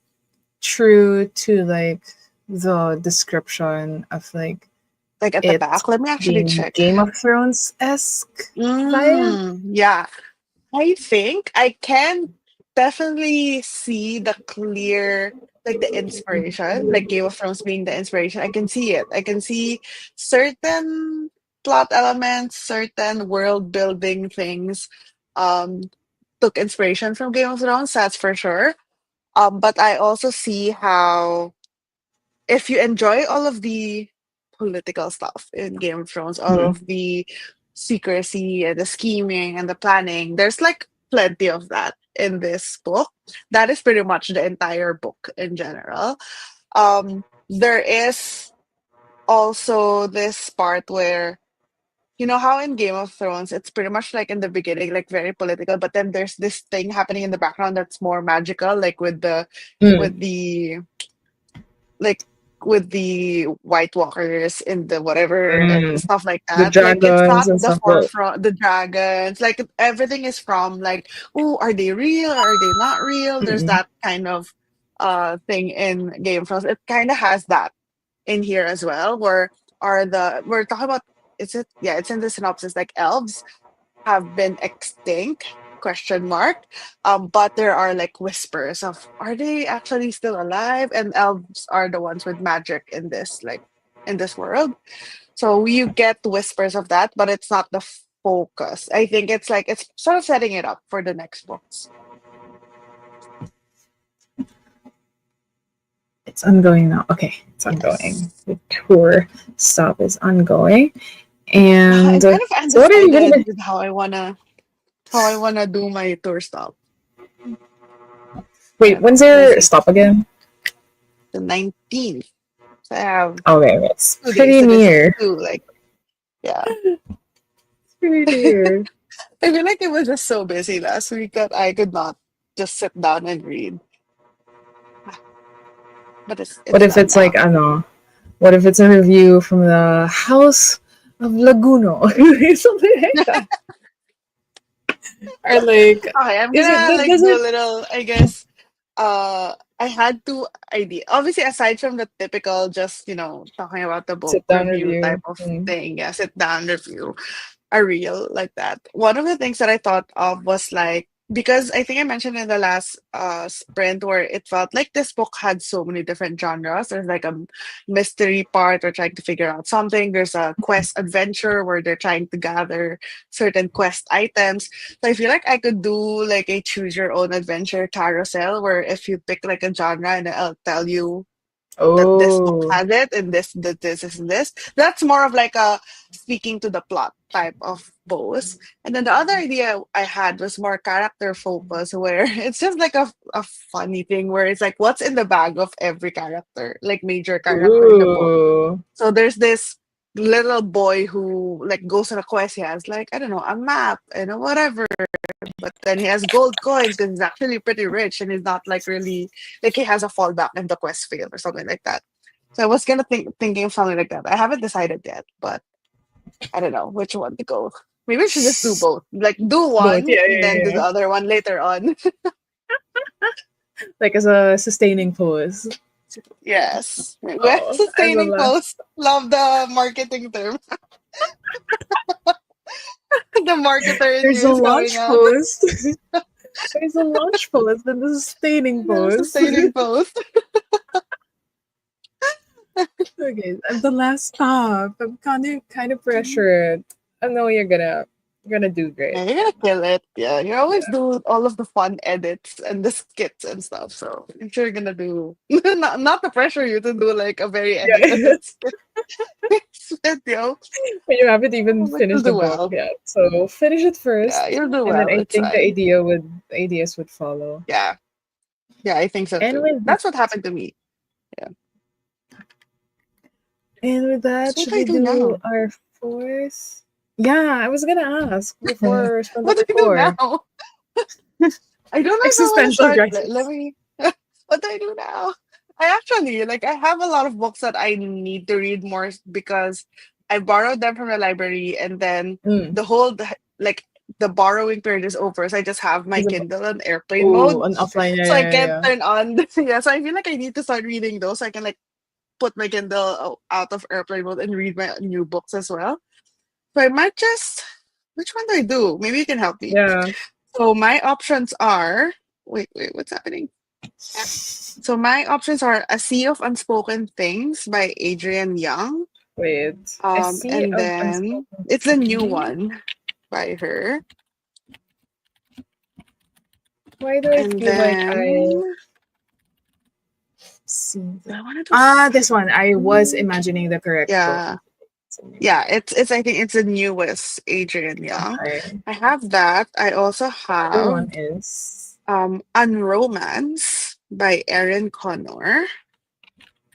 true to like the description of like Like at the it back. Let me actually being check. Game of Thrones esque vibe? Yeah. I think I can definitely see the clear, like the inspiration, like Game of Thrones being the inspiration. I can see it. I can see certain plot elements, certain world building things um took inspiration from Game of Thrones, that's for sure. But I also see how if you enjoy all of the political stuff in Game of Thrones, all Hmm. of the secrecy and the scheming and the planning, there's like plenty of that in this book. That is pretty much the entire book in general. There is also this part where you know how in Game of Thrones it's pretty much like in the beginning, like very political, but then there's this thing happening in the background that's more magical, like Mm. with the like with the White Walkers in the whatever and Mm. stuff like The that. Like it's dragons not and the stuff. Well, forefront, the dragons, like everything is from like, oh, are they real? Are they not real? There's mm. that kind of thing in Game of Thrones. It kind of has that in here as well, where we're talking about it's in the synopsis like elves have been extinct question mark, but there are like whispers of are they actually still alive, and elves are the ones with magic in this like in this world, so you get whispers of that, but it's not the focus. I think it's like it's sort of setting it up for the next books. It's ongoing now. Okay, it's ongoing. Yes. The tour stop is ongoing. And I'm kind of so, what are you gonna undecided be? with how I wanna do my tour stop. Wait, Yeah, when's we'll your see. stop again? The 19th. So I have Okay, it's 2 days pretty to decide near. too. Like, yeah. It's pretty near. I feel like it was just so busy last week that I could not just sit down and read. But What it's if done it's like now. I don't know? What if it's a review from the House of Laguno, something like that, or like Okay, I'm is it gonna like does do it a little, I guess. I had two ideas. Obviously, aside from the typical, just talking about the book sit down review type review? of Mm. thing, yeah, sit down review. A reel like that. One of the things that I thought of was like because I think I mentioned in the last sprint where it felt like this book had so many different genres. There's like a mystery part where trying to figure out something. There's a quest adventure where they're trying to gather certain quest items. So I feel like I could do like a choose your own adventure carousel where if you pick like a genre and I'll tell you that this book Oh. has it and this is this. That's more of like a speaking to the plot type of post. And then the other idea I had was more character focus, where it's just like a funny thing where it's like what's in the bag of every character, like major character in the book. Ooh. So there's this little boy who like goes on a quest. He has like, I don't know, a map and a whatever, but then he has gold coins because he's actually pretty rich and he's not like really like he has a fallback if the quest failed or something like that. So I was gonna thinking of something like that. I haven't decided yet, but I don't know which one to go. Maybe we should just do both. Like do Both. one, Yeah, and then do yeah, the yeah. other one later on. Like as a sustaining pose. Yes. Well, Oh, as a sustaining last. post. Love the marketing term. The marketer in you There's a is coming launch out. pose. There's a launch pose, then the sustaining The pose. sustaining post. Okay, and the last stop. I'm kind of pressured. I know you're gonna do great. Yeah, you're gonna kill it. Yeah, you always do all of the fun edits and the skits and stuff. So I'm sure you're gonna do not to pressure you to do like a very Yeah. edited video, But you haven't even but you'll finished the do book well. yet. So finish it Yeah, first, you'll do and then well. I It's think fine. the ideas would follow. Yeah, yeah, I think so And too. with That's what happened to me. Yeah. and with that, So what should do I we do do now? our fourth? Yeah, I was gonna ask before spend What do number I do four. now? I don't know if I want to Existential start. Let crisis. me. What do I do now? I actually like. I have a lot of books that I need to read more because I borrowed them from the library, and then Mm. the whole like the borrowing period is over. So I just have my Is it, Kindle on airplane oh, mode, an offline, so I yeah, can't yeah, turn on. Yeah, so I feel like I need to start reading those. So I can like put my Kindle out of airplane mode and read my new books as well. So I might just. Which one do I do? Maybe you can help me. yeah. So my options are wait, what's happening? So my options are A Sea of Unspoken Things by Adrienne Young. Wait, a sea And of then unspoken. it's a new Okay. one by her. Why do I And feel like I then see? do I want to do This one. I was something? imagining the correct book. Yeah. Yeah, it's I think it's the newest Adrienne Young. Okay. I have that. I also The other have one is Unromance by Erin Connor.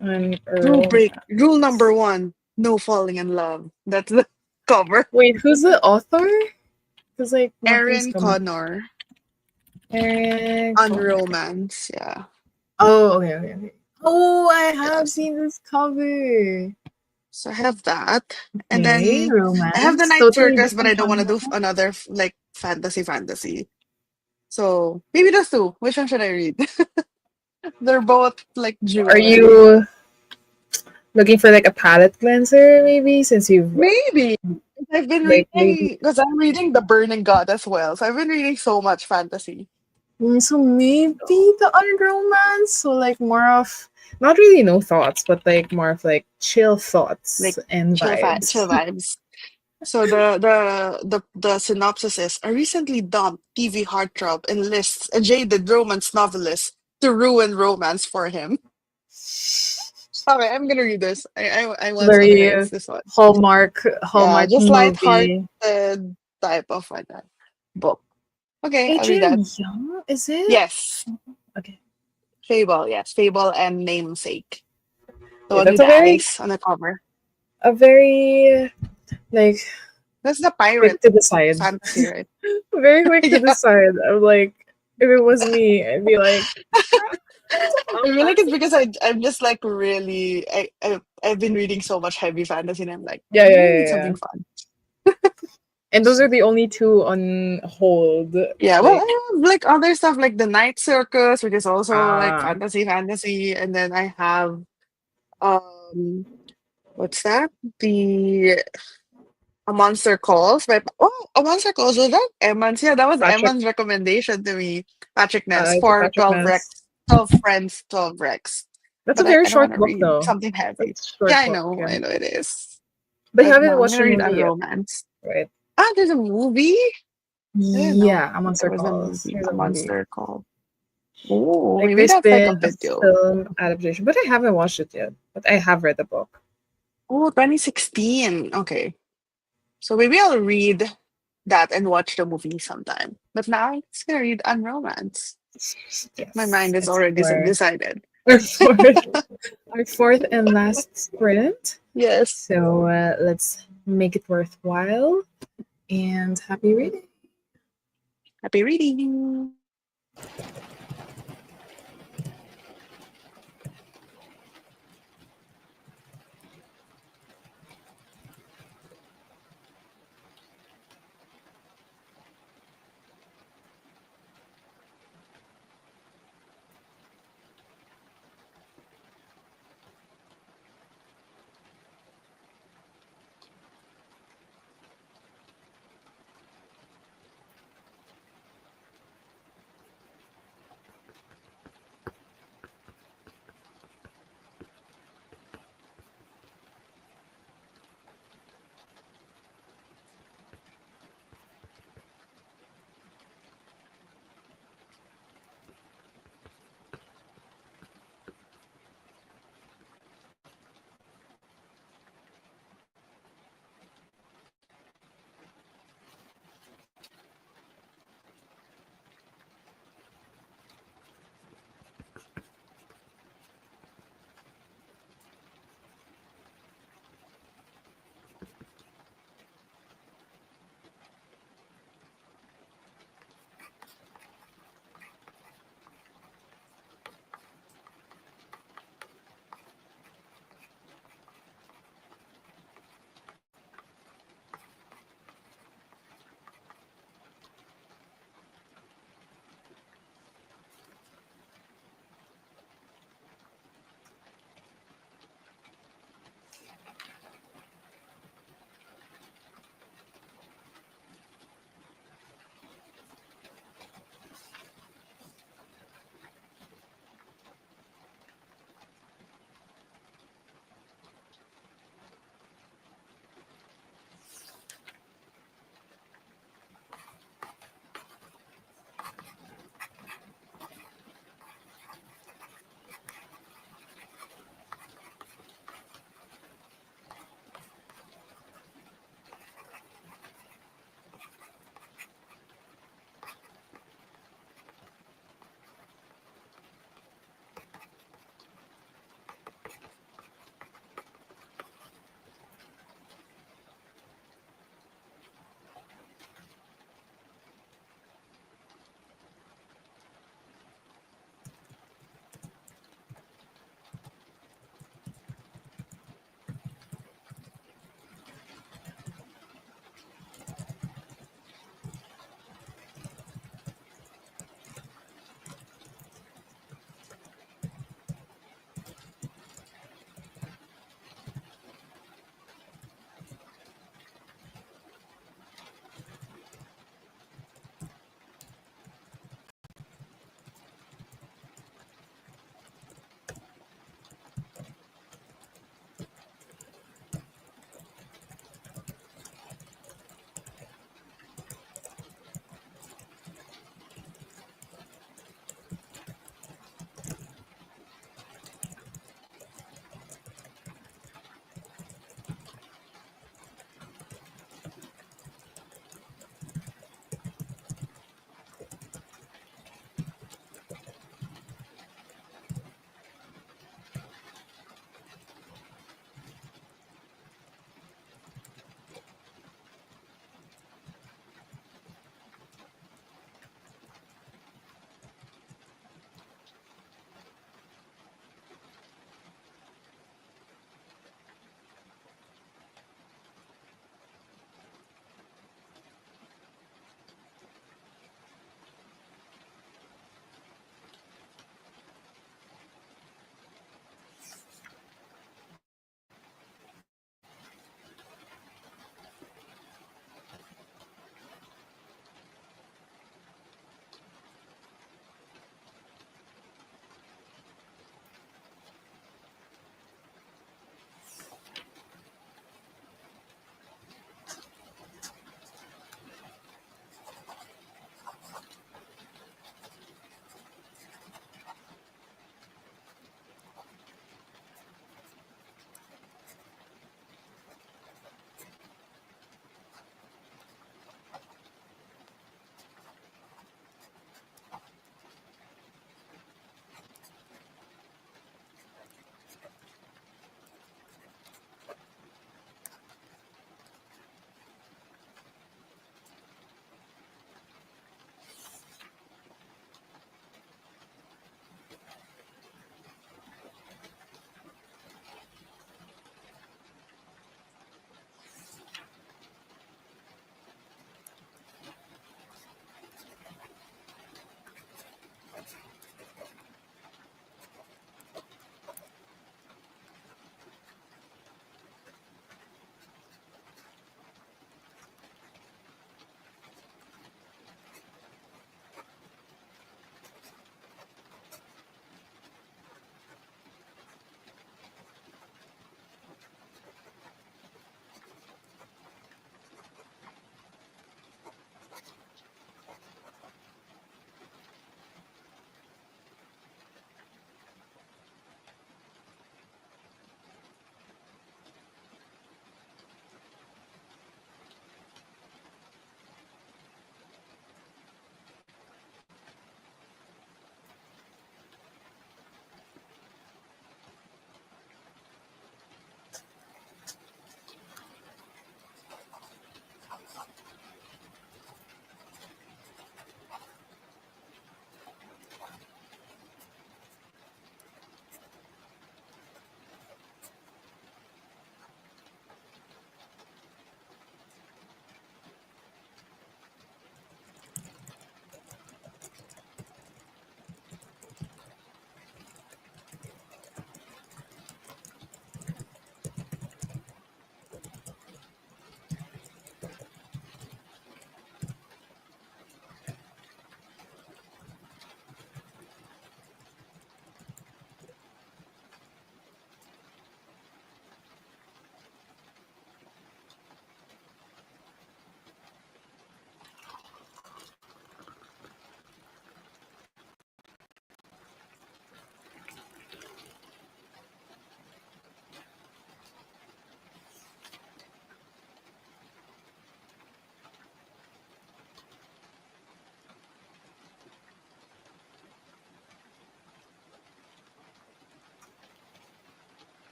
Earl. Rule number one, no falling in love. That's the cover. Wait, who's the author? Because like nothing's Erin coming. Connor Eric. on romance. Yeah. Oh, okay, okay, okay. Oh, I have Yes. seen this cover. So I have that. And Okay, then I have the romance. Night Totally Circus, but I different don't want to genre. do another like fantasy. So maybe those two. Which one should I read? They're both like Are jewelry. you looking for like a palette cleanser, maybe? Since you've Maybe. I've been like maybe reading because I'm reading The Burning God as well. So I've been reading so much fantasy. so maybe So the unromance. So like more of not really no thoughts, but like more of like chill thoughts like and chill vibes. vibes. So the synopsis is a recently dumped TV heartthrob enlists a jaded romance novelist to ruin romance for him. Okay, I'm gonna read this. I want to know if Very it's this one. Yeah, Hallmark just movie. light-hearted type of like that book. Okay, I'll read that. Adrian Young, is it? Yes, Okay. Fable. Yes, Fable and Namesake. The Yeah, one that's with a the very eyes on the cover. like That's the quick pirate to decide. fantasy, right? Very quick to Yeah. decide. I'm like, if it was me, I'd be like, I feel like it's because I'm just like really I've been reading so much heavy fantasy and I'm like, yeah, I'm yeah, gonna yeah, read yeah. something fun. And those are the only two on hold. Yeah, well, Like, I have like other stuff like the Night Circus, which is also like ah, fantasy, and then I have um what's that? The A Monster Calls by A Monster Calls, was that Emma's? Yeah, that was Patrick, Emma's recommendation to me. Patrick Ness it's a for Patrick 12 Ness. Rex, 12 Friends, 12 Rex. That's a But very I don't want short to book, read though. something heavy. That's a short Yeah, book, yeah. I know it is. But you But no, haven't I'm watched gonna the read movie yet, Unromance. right? Ah, there's a movie? I didn't know Yeah, A there Monster was a Calls. movie, There's A a movie. Monster Call. Oh, Like maybe there's that's like been a a video. film adaptation, but I haven't watched it yet. But I have read the book. Oh, 2016. Okay. So maybe I'll read that and watch the movie sometime. But now I'm just gonna read Unromance. My Yes, mind is it's already for decided. our fourth, our fourth and last sprint. Yes. So let's make it worthwhile and happy reading. Happy reading.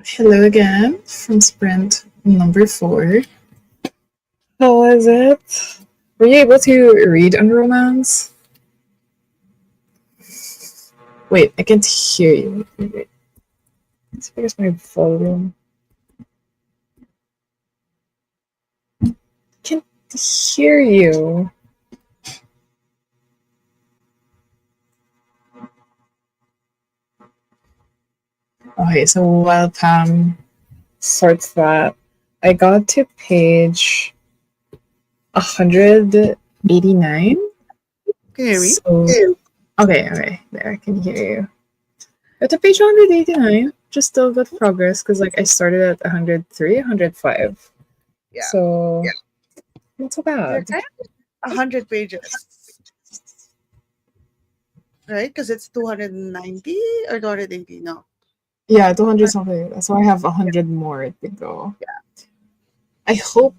Hello again from sprint number 4. How was it? Were you able to read on romance? Wait, I can't hear you. Wait. Let's figure my volume. Can't hear you. Okay, so while Pam sorts that, I got to page 189. Can you hear me? So, okay, there I can hear you. Got to page 189. Just still got progress because like I started at 103, 105. Yeah. So not so You're bad. kind of 100 pages, right? Because it's 290 or 280. No. Yeah, 200 something. So I have 100 more to go. Yeah. I hope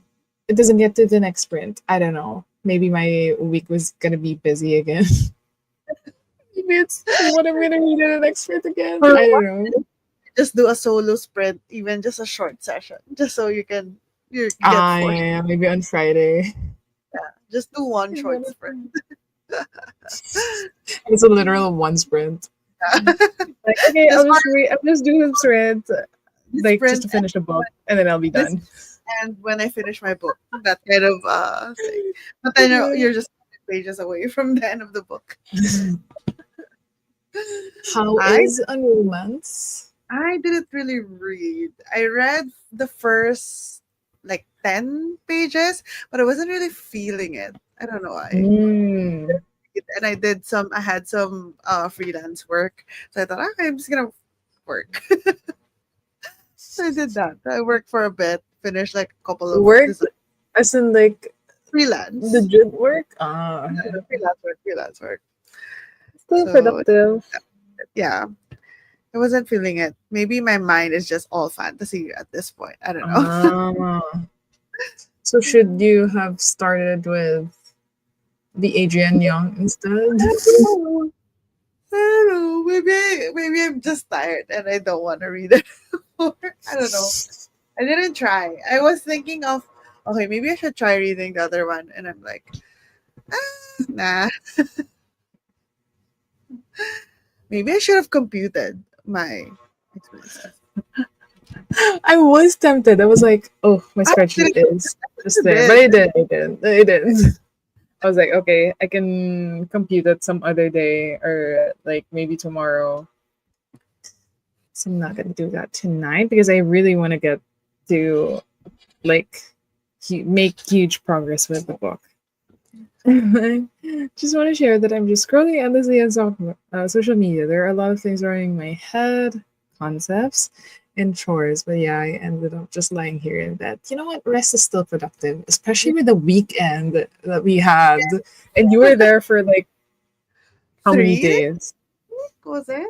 it doesn't get to the next sprint. I don't know. Maybe my week was gonna be busy again. Maybe it's what I'm gonna read in the next sprint again. I don't know. Just do a solo sprint, even just a short session, just so you get forced. Yeah, maybe on Friday. Just do one short sprint. It's a literal one sprint. Yeah. Like, okay, Just I'll just do the sprint, like sprint just to finish the book, and then I'll be This- done. and when I finish my book, that kind of thing. But then you're just pages away from the end of the book. How is I- a romance? I didn't really read. I read the first like 10 pages, but I wasn't really feeling it. I don't know why. Mm. And I had some freelance work. So I thought, okay, I'm just gonna work. So I did that. I worked for a bit, finished like a couple of Work as in like freelance. legit work? Freelance work. Still So- productive. Yeah. I wasn't feeling it. Maybe my mind is just all fantasy at this point. I don't know. So should you have started with the Adrian Young instead? I don't know. Maybe I'm just tired and I don't want to read it anymore. I don't know. I didn't try. I was thinking of okay, maybe I should try reading the other one, and I'm like, nah. Maybe I should have computed my experiences. I was tempted. I was like, oh, my spreadsheet is just there. But I didn't. I was like, okay, I can compute it some other day or like maybe tomorrow. So I'm not gonna do that tonight because I really want to get to like make huge progress with the book. Just want to share that I'm just scrolling endlessly on social media. There are a lot of things running in my head, concepts, and chores. But yeah, I ended up just lying here in bed. You know what? Rest is still productive, especially with the weekend that we had. And you were there for like how many 3 days? was it?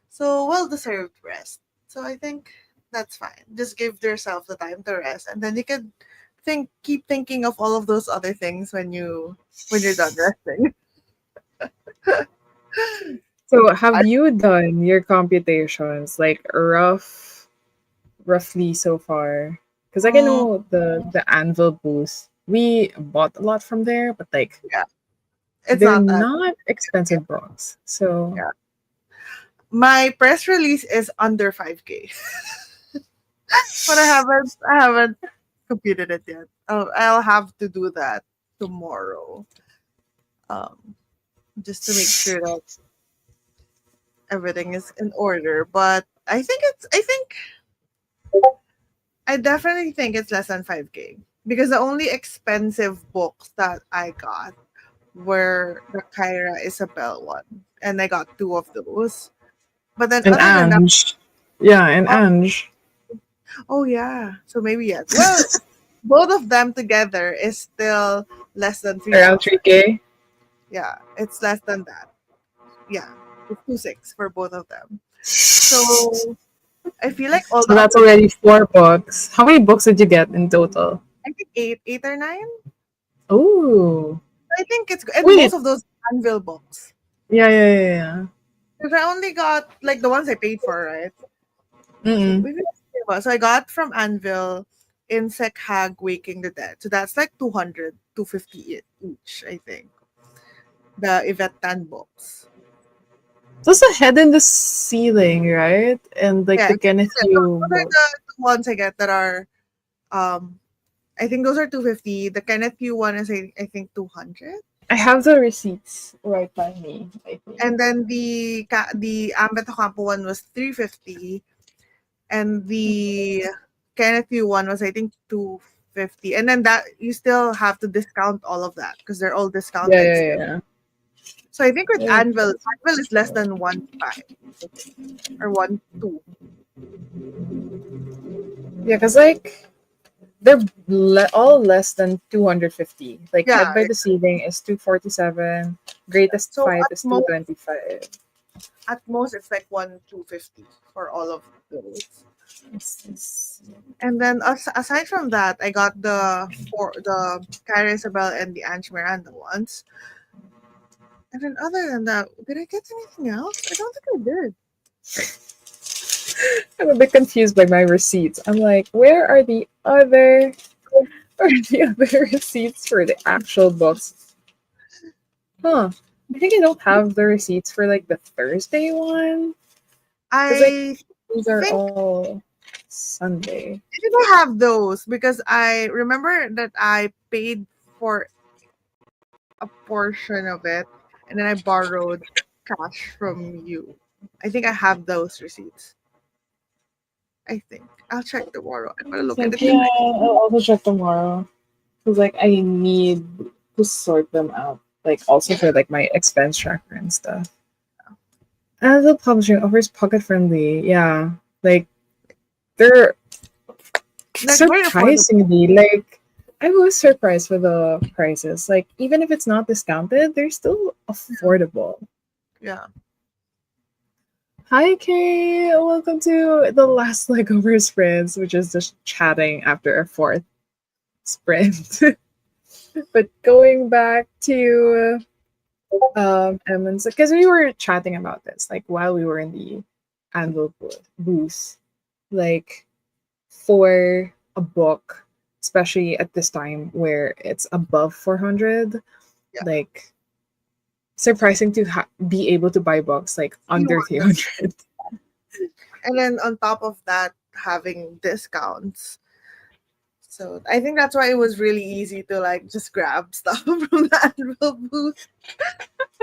So well deserved rest. So I think that's fine. Just give yourself the time to rest, and then you can keep thinking of all of those other things when you're done resting. So have you done your computations like roughly so far? Because like I know the Anvil booth, we bought a lot from there, but like It's they're not that. not expensive books. So Yeah. My press release is under 5K. But I haven't computed it yet. I'll have to do that tomorrow. Just to make sure that everything is in order. But I definitely think it's less than 5K. Because the only expensive books that I got were the Kyra Isabel one. And I got 2 of those. But then and other than that, Ange. Yeah, and Ange. oh yeah. So maybe yes. Well, both of them together is still less than 3. Around 3K. Yeah, it's less than that. Yeah, it's 2.6 for both of them. So I feel like all So that's already 4 books. How many books did you get in total? I think eight or 9. Oh. I think and Wait. most of those Anvil books. Yeah. Because I only got like the ones I paid for, right? Mm-mm. Maybe So I got from Anvil Insect Hag Waking the Dead. So that's like 200, 250 each, I think. The Yvette Tan books. There's a head in the ceiling, right? And like Yeah, the Kenneth yeah, Hugh those are book. the ones I get that are I think those are 250. The Kenneth Hugh one is I think 200. I have the receipts right by me, I think. And then the Ambet Ocampo one was 350. And the Kenneth Hugh one was I think 250. And then that you still have to discount all of that because they're all Yeah, discounted. yeah, yeah. So I think with Yeah, Anvil is less than 1.5 or 1.2. yeah, because like they're all less than 250. Like Yeah. Head by the Ceiling is 247, Greatest So Fight is 225. at most it's like 1.250 for all of those. And then aside from that, I got the Cara Isabel and the Ange Miranda ones. And then other than that, did I get anything else? I don't think I did. I'm a bit confused by my receipts. I'm like, where are the other receipts for the actual books? Huh. I think I don't have the receipts for like the Thursday one. I These are think all Sunday. I didn't have those because I remember that I paid for a portion of it and then I borrowed cash from you. I think I have those receipts. I think. I'll check tomorrow. I'm gonna look at Like, it. yeah, I'll also check tomorrow. Because like I need to sort them out. Like also for like my expense tracker and stuff. And the publishing offers pocket friendly. Yeah. Like they're Like very affordable. surprisingly like I was surprised with the prices. Like even if it's not discounted, they're still affordable. Yeah. Hi Kay, welcome to the last leg of our sprints, which is just chatting after a fourth sprint. But going back to Emmons, because we were chatting about this like while we were in the Anvil booth, like for a book, especially at this time where it's above 400, Yeah. like surprising to be able to buy books like under 300. And then on top of that, having discounts. So I think that's why it was really easy to like just grab stuff from the Anvil booth.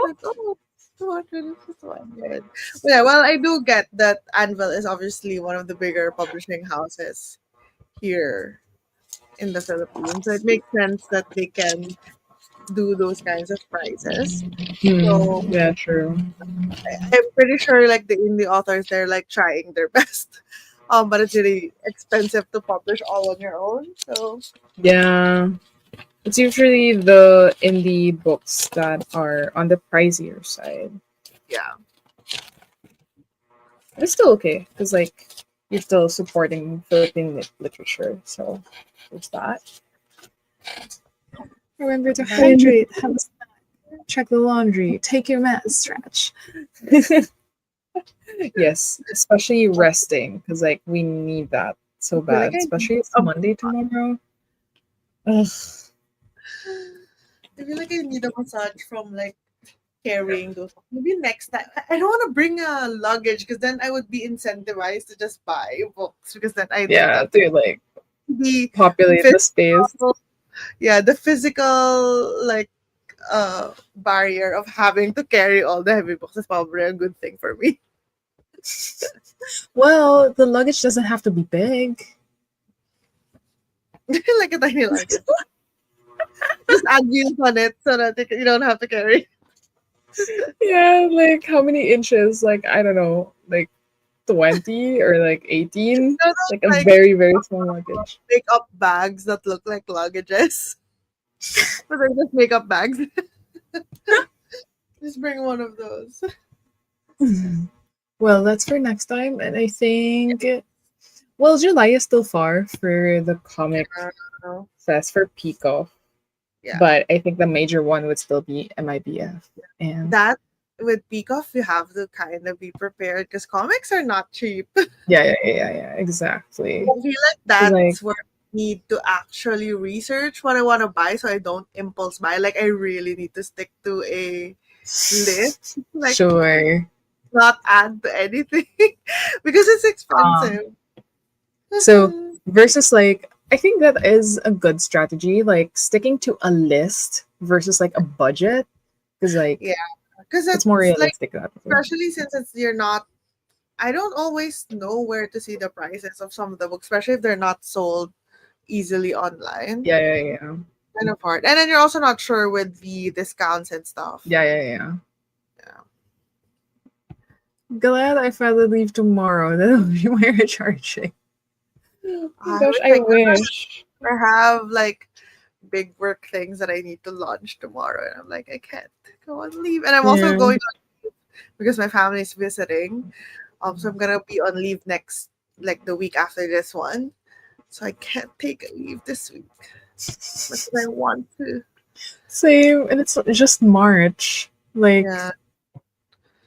Like, oh, 200 is 200. But yeah, well, I do get that Anvil is obviously one of the bigger publishing houses here in the Philippines. So it makes sense that they can do those kinds of prices. So Yeah, true. I'm pretty sure like the indie authors they're like trying their best. But it's really expensive to publish all on your own. So Yeah. It's usually the indie books that are on the pricier side. yeah. It's still okay because like you're still supporting Philippine literature, so there's that. Remember to hydrate, have a snack, check the laundry, take your meds, stretch. Yes, especially resting because like we need that so bad, especially it's Monday tomorrow. Ugh. I feel like I need a massage from like carrying those. Maybe next time. I don't want to bring a luggage because then I would be incentivized to just buy books because then I Yeah, to like the populate the space. Yeah, the physical like barrier of having to carry all the heavy books is probably a good thing for me. Well, the luggage doesn't have to be big. Like a tiny luggage. Just add wheels on it so that you don't have to carry. Yeah, like how many inches? Like I don't know, like 20 or like 18. Like a very, very small luggage. Makeup bags that look like luggages. But they're just makeup bags. Just bring one of those. Well, that's for next time. And I think, well, July is still far for the comic fest for Pico. Yeah. But I think the major one would still be MIBF. And that with Peacock, you have to kind of be prepared because comics are not cheap. Yeah. Exactly. I feel like Like, that's where I need to actually research what I want to buy so I don't impulse buy. Like I really need to stick to a list, like sure. not add to anything because it's Um, expensive. so versus like, I think that is a good strategy, like sticking to a list versus like a budget, because like Yeah, because it's more it's like, realistic that way. especially since you're not, I don't always know where to see the prices of some of the books, especially if they're not sold easily online. Yeah. Kind of hard. And then you're also not sure with the discounts and stuff. Yeah. Yeah. Glad I finally leave tomorrow. That'll be my recharging. Oh my I gosh, wish I I could wish. have like big work things that I need to launch tomorrow. And I'm like, I can't go on leave. And I'm also Yeah. going on leave because my family is visiting. So I'm gonna be on leave next, like the week after this one. So I can't take a leave this week. But I want to. Same, and it's just March. Like, Yeah.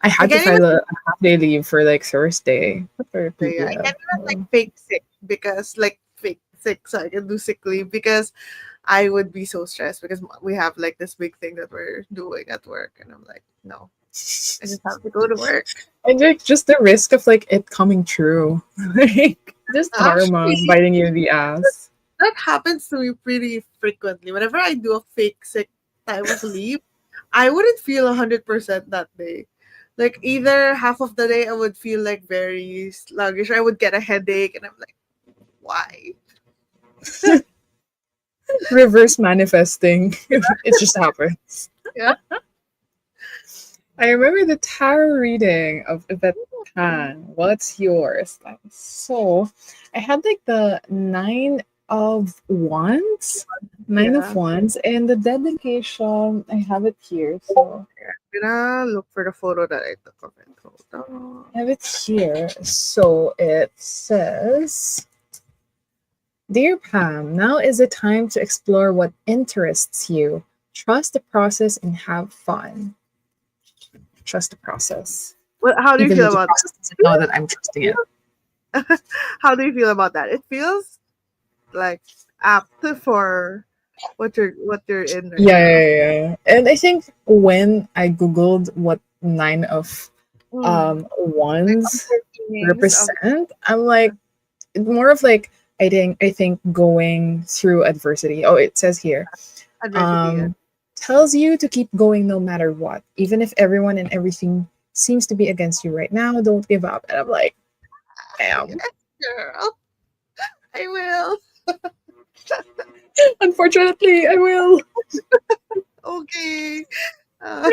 I I had to can't even file a half day leave for like Thursday for say, I PDF. can't even like fake sick because like fake sick so I can do sick leave because I would be so stressed because we have like this big thing that we're doing at work and I'm like, no, I just have to go to work. And like just the risk of like it coming true. Like just karma Actually, biting you in the ass. that happens to me pretty frequently. Whenever I do a fake sick type of leave, I wouldn't feel 100% that day. Like either half of the day I would feel like very sluggish. I would get a headache and I'm like, why? Reverse manifesting. It just happens. Yeah. I remember the tarot reading of Yvette Pan. What's yours? So I had like the nine of wands. Nine of Yeah. wands. And the dedication, I have it here. So I'm gonna look for the photo that I took of it. Hold on. I have it here. So it says, Dear Pam, now is the time to explore what interests you. Trust the process and have fun. Trust the process. Well, how do you Even feel though the about process doesn't know that I'm trusting it. that? How do you feel about that? It feels like apt for what you're in right now. Yeah. And I think when I googled what nine of Like wands meanings of represent, I'm like more of like I think going through adversity. Oh, it says here. adversity. Tells you to keep going no matter what. Even if everyone and everything seems to be against you right now, don't give up. And I'm like, damn. Yes, girl. I will. Unfortunately, I will. Okay. How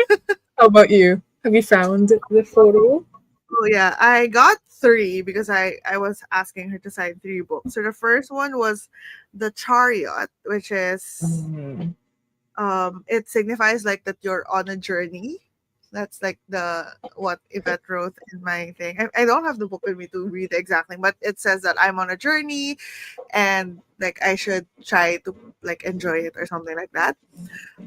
about you? Have you found the photo? Oh yeah, I got three because I was asking her to sign three books. So the first one was the Chariot, which is Mm. it signifies like that you're on a journey. That's like the what Yvette wrote in my thing. I don't have the book with me to read exactly, but it says that I'm on a journey and like I should try to like enjoy it or something like that.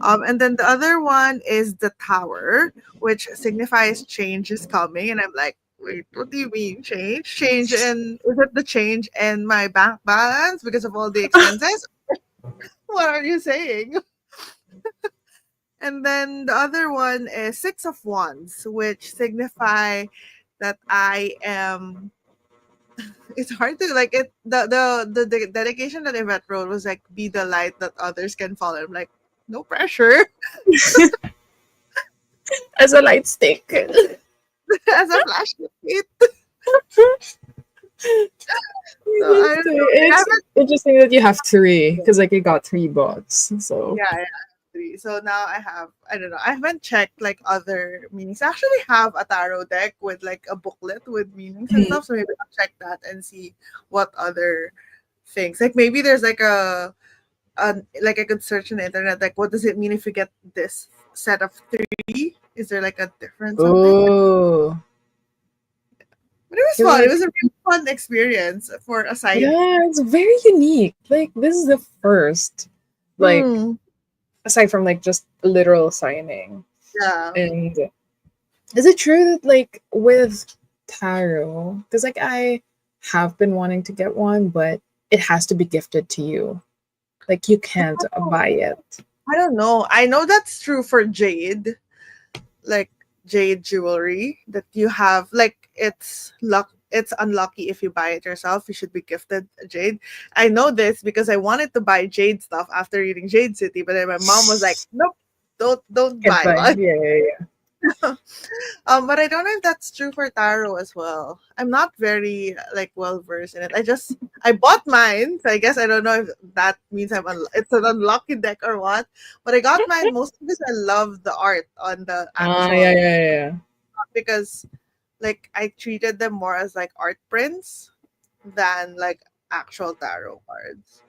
And then the other one is the Tower, which signifies change is coming. And I'm like, wait, what do you mean change? Change in is it the change in my bank balance because of all the expenses? What are you saying? And then the other one is Six of Wands, which signify that I am. It's hard to like it. The dedication that Yvette wrote was like, "Be the light that others can follow." I'm like, no pressure. As a light stick. As a flashlight. So I don't know. I It's haven't, interesting that you have three because like you got three bots. So yeah, three. So now I don't know. I haven't checked like other meanings. I actually have a tarot deck with like a booklet with meanings and stuff. So maybe I'll check that and see what other things. Like maybe there's like like I could search on the internet like what does it mean if you get this set of three? Is there like a different something? oh But it was you're fun. It like, was a really fun experience for a side. yeah, it's very unique. Like this is the first, like Hmm. aside from like just literal signing, Yeah. and Is it true that like with tarot, because like I have been wanting to get one, but it has to be gifted to you. Like you can't buy it. I don't know. I know that's true for jade, like jade jewelry that you have. Like it's luck. It's unlucky if you buy it yourself. You should be gifted a jade. I know this because I wanted to buy jade stuff after reading Jade City, but then my mom was like, "Nope, don't Can't buy buy. one." Yeah, yeah, yeah. But I don't know if that's true for tarot as well. I'm not very like well versed in it. I bought mine, so I guess I don't know if that means it's an unlucky deck or what. But I got mine mostly because I love the art on the Ah, yeah, actual, yeah, yeah. because like I treated them more as like art prints than like actual tarot cards.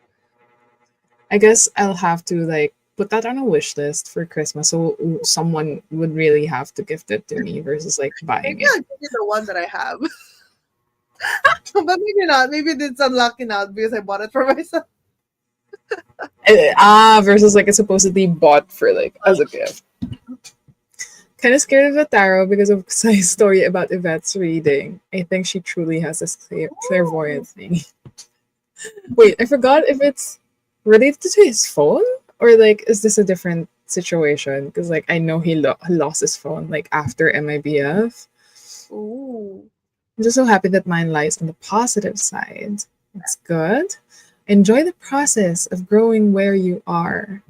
I guess I'll have to like put that on a wish list for Christmas, so someone would really have to gift it to me versus like buying Maybe it. I'll give you the one that I have. But maybe not. Maybe it's unlucky now because I bought it for myself. Versus like it's supposedly bought for like as a gift. Kind of scared of the tarot because of Sai's story about Yvette's reading. I think she truly has this clairvoyant thing. Wait, I forgot if it's related to his phone or like is this a different situation? Because like I know he lost his phone like after MIBF. Ooh. I'm just so happy that mine lies on the positive side. It's good. Enjoy the process of growing where you are.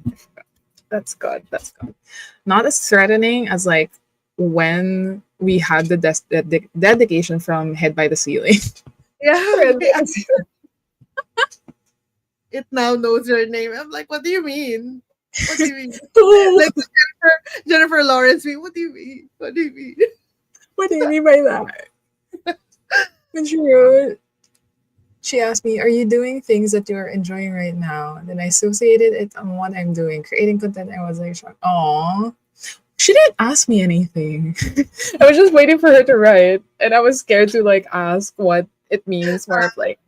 That's good. That's good. Not as threatening as like when we had the dedication from Head by the Ceiling. Yeah. It now knows your name. I'm like, what do you mean? What do you mean? Like Jennifer Lawrence me. What do you mean? What do you mean? What do you mean by that? When she asked me, "Are you doing things that you are enjoying right now?" And then I associated it on what I'm doing, creating content. I was like, "Aw." She didn't ask me anything. I was just waiting for her to write, and I was scared to like ask what it means. More of like,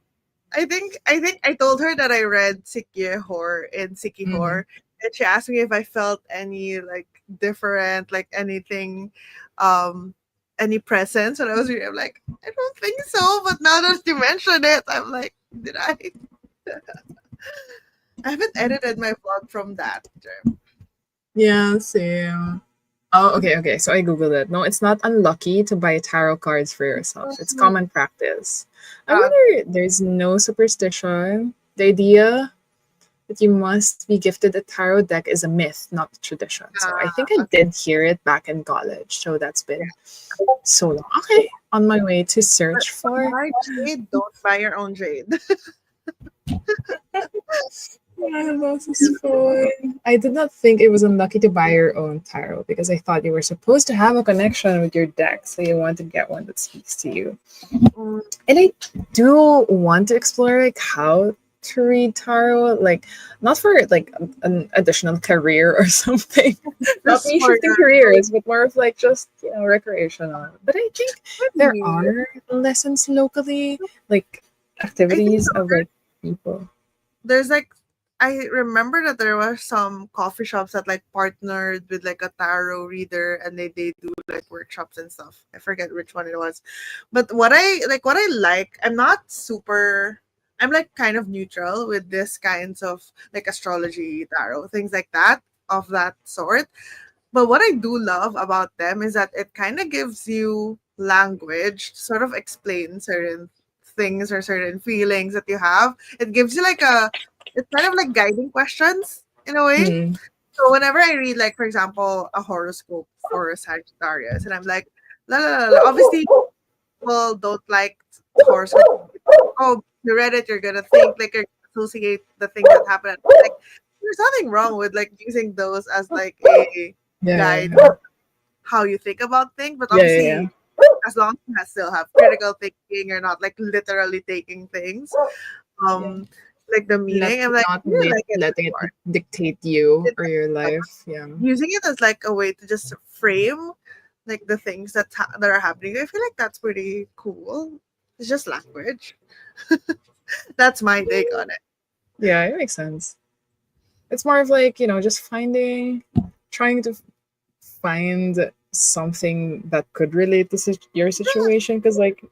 I think I told her that I read Sikihor in mhm. Sikihor, and she asked me if I felt any like different, like anything, um, any presence. And I was I'm like, I don't think so. But now that you mention it, I'm like, did I? I haven't edited my vlog from that. Yeah, same. Oh, okay, okay. So I googled it. No, it's not unlucky to buy tarot cards for yourself. It's Mhm. common practice. I Uh, wonder there's no superstition. The idea that you must be gifted a tarot deck is a myth, not a tradition. So I think I okay. did hear it back in college. So that's been so long. Okay, on my way to search for. Buy jade. Don't buy your own jade. Yeah, this is fun. I did not think it was unlucky to buy your own tarot because I thought you were supposed to have a connection with your deck, so you want to get one that speaks to you. Mm, And I do want to explore like how to read tarot, like not for like an additional career or something, not just me for shifting careers, but more of like just recreational. But I think there your. are lessons locally, like I think activities of like people. there's like I remember that there were some coffee shops that like partnered with like a tarot reader and they do like workshops and stuff. I forget which one it was. But I'm not super I'm like kind of neutral with this kinds of like astrology, tarot, things like that of that sort. But what I do love about them is that it kind of gives you language to sort of explain certain things or certain feelings that you have. It gives you like it's kind of like guiding questions in a way. Hmm. So whenever I read, like, for example, a horoscope for a Sagittarius, and I'm like, la la la la. Obviously, people don't like horoscope. Oh, you read it, you're gonna think like you're gonna associate the things that happen. Like, there's nothing wrong with like using those as like a Yeah, yeah, guide yeah. how you think about things, but Yeah, yeah, yeah. obviously, as long as you still have critical thinking, you're not like literally taking things, Yeah. um, like the meaning. I'm like, Not I really like it letting it before. dictate you It's or your like life. Yeah. using it as like a way to just frame like the things that are happening. I feel like that's pretty cool. It's just language. That's my take on it. Yeah, it makes sense. It's more of like, just trying to find something that could relate to your situation. Because like,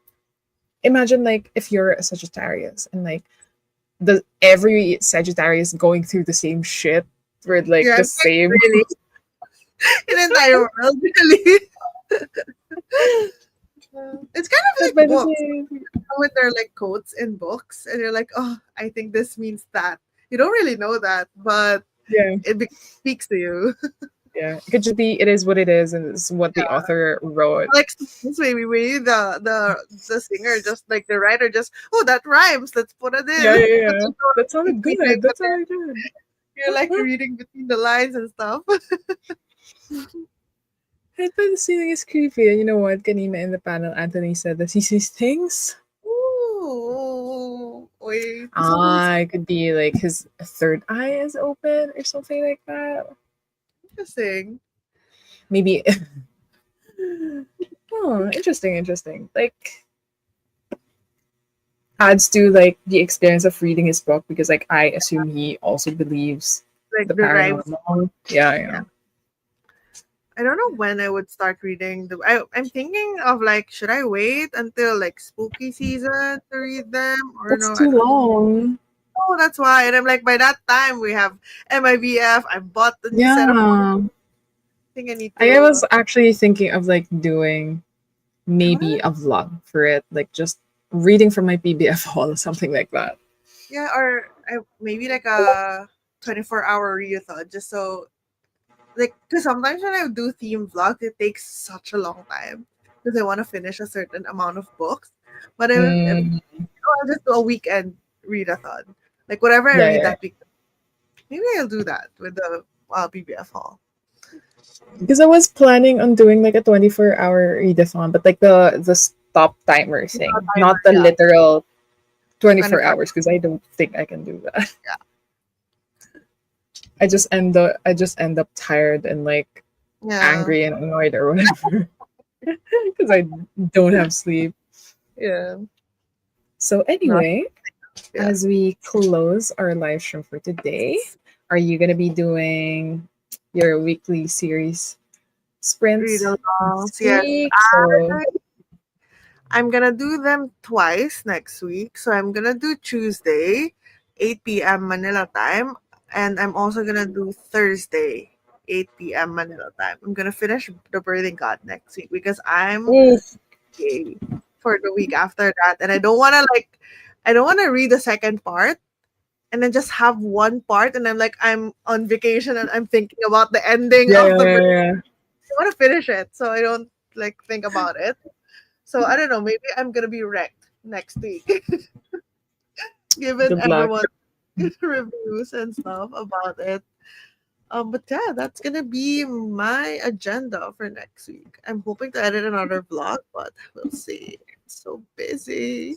imagine like if you're a Sagittarius and like the every Sagittarius going through the same shit with like Yeah, the like same. really in the entire world, really. It's kind of But like by the books same, when they're like quotes in books, and you're like, oh, I think this means that. You don't really know that, but yeah, speaks to you. yeah, it could just be it is what it is, and it's what the author wrote. Like sometimes maybe the singer just like the writer just, oh, that rhymes, let's put it Yeah, in. yeah, But yeah. you don't That sounded really think, good. but That sounded good. you're like reading between the lines and stuff. I thought the ceiling is creepy. And you know what? Kanina in the panel, Anthony said that he sees things. Ooh, wait, Ah, it could be like his third eye is open or something like that. interesting. Maybe. Oh, interesting, interesting. Like adds to like the experience of reading his book because like I assume he also believes Like the the rhymes. paranormal. Yeah, Yeah. yeah. I don't know when I would start reading the. I'm thinking of like, should I wait until like spooky season to read them or That's no? I too don't long. know. That's why. And I'm like, by that time we have MIBF. I bought the new set of books. Yeah. I think I need I to. was actually thinking of like doing I wanna, maybe a vlog for it, like just reading from my PBF haul, something like that. yeah, or maybe like a 24-hour readathon, just so like because sometimes when I do theme vlogs, it takes such a long time because I want to finish a certain amount of books. But if Mm, I'll just do a weekend readathon, like whatever I yeah, read yeah. that week. Maybe I'll do that with the PBF haul. Because I was planning on doing like a 24-hour readathon, but like the stop timer thing, Timer, not the yeah, literal 24 24. hours, because I don't think I can do that. Yeah, I just end up tired and like yeah, angry and annoyed or whatever because I don't have sleep. yeah, So not, anyway, yeah. as we close our live stream for today, are you gonna be doing your weekly series Read sprints this alongs. Yes, week? So I'm gonna do them twice next week. So I'm gonna do Tuesday, 8 p.m. Manila time, and I'm also gonna do Thursday, 8 p.m. Manila time. I'm gonna finish the Birthing God next week because I'm oof, gay for the week after that, and I don't wanna read the second part and then just have one part, and I'm on vacation and I'm thinking about the ending yeah, of yeah, the. yeah, yeah. I want to finish it, so I don't like think about it. So I don't know. Maybe I'm gonna be wrecked next week, given Good luck. everyone reviews and stuff about it. But yeah, that's gonna be my agenda for next week. I'm hoping to edit another vlog, but we'll see. It's so busy.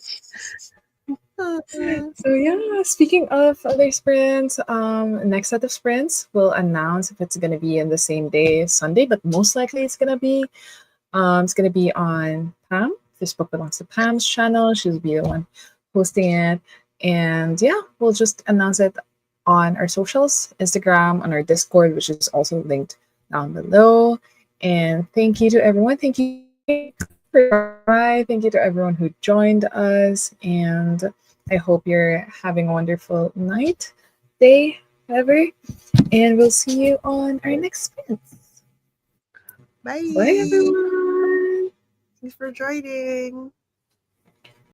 So yeah, speaking of other sprints, next set of sprints we'll announce if it's gonna be in the same day, Sunday, but most likely it's gonna be on Pam. This book belongs to Pam's channel. She'll be the one hosting it. And yeah, we'll just announce it on our socials, Instagram, on our Discord, which is also linked down below. And thank you to everyone. Thank you for bye. Thank you to everyone who joined us. And I hope you're having a wonderful night, day, whatever. And we'll see you on our next sprint. Bye. Bye everyone. Thanks for joining.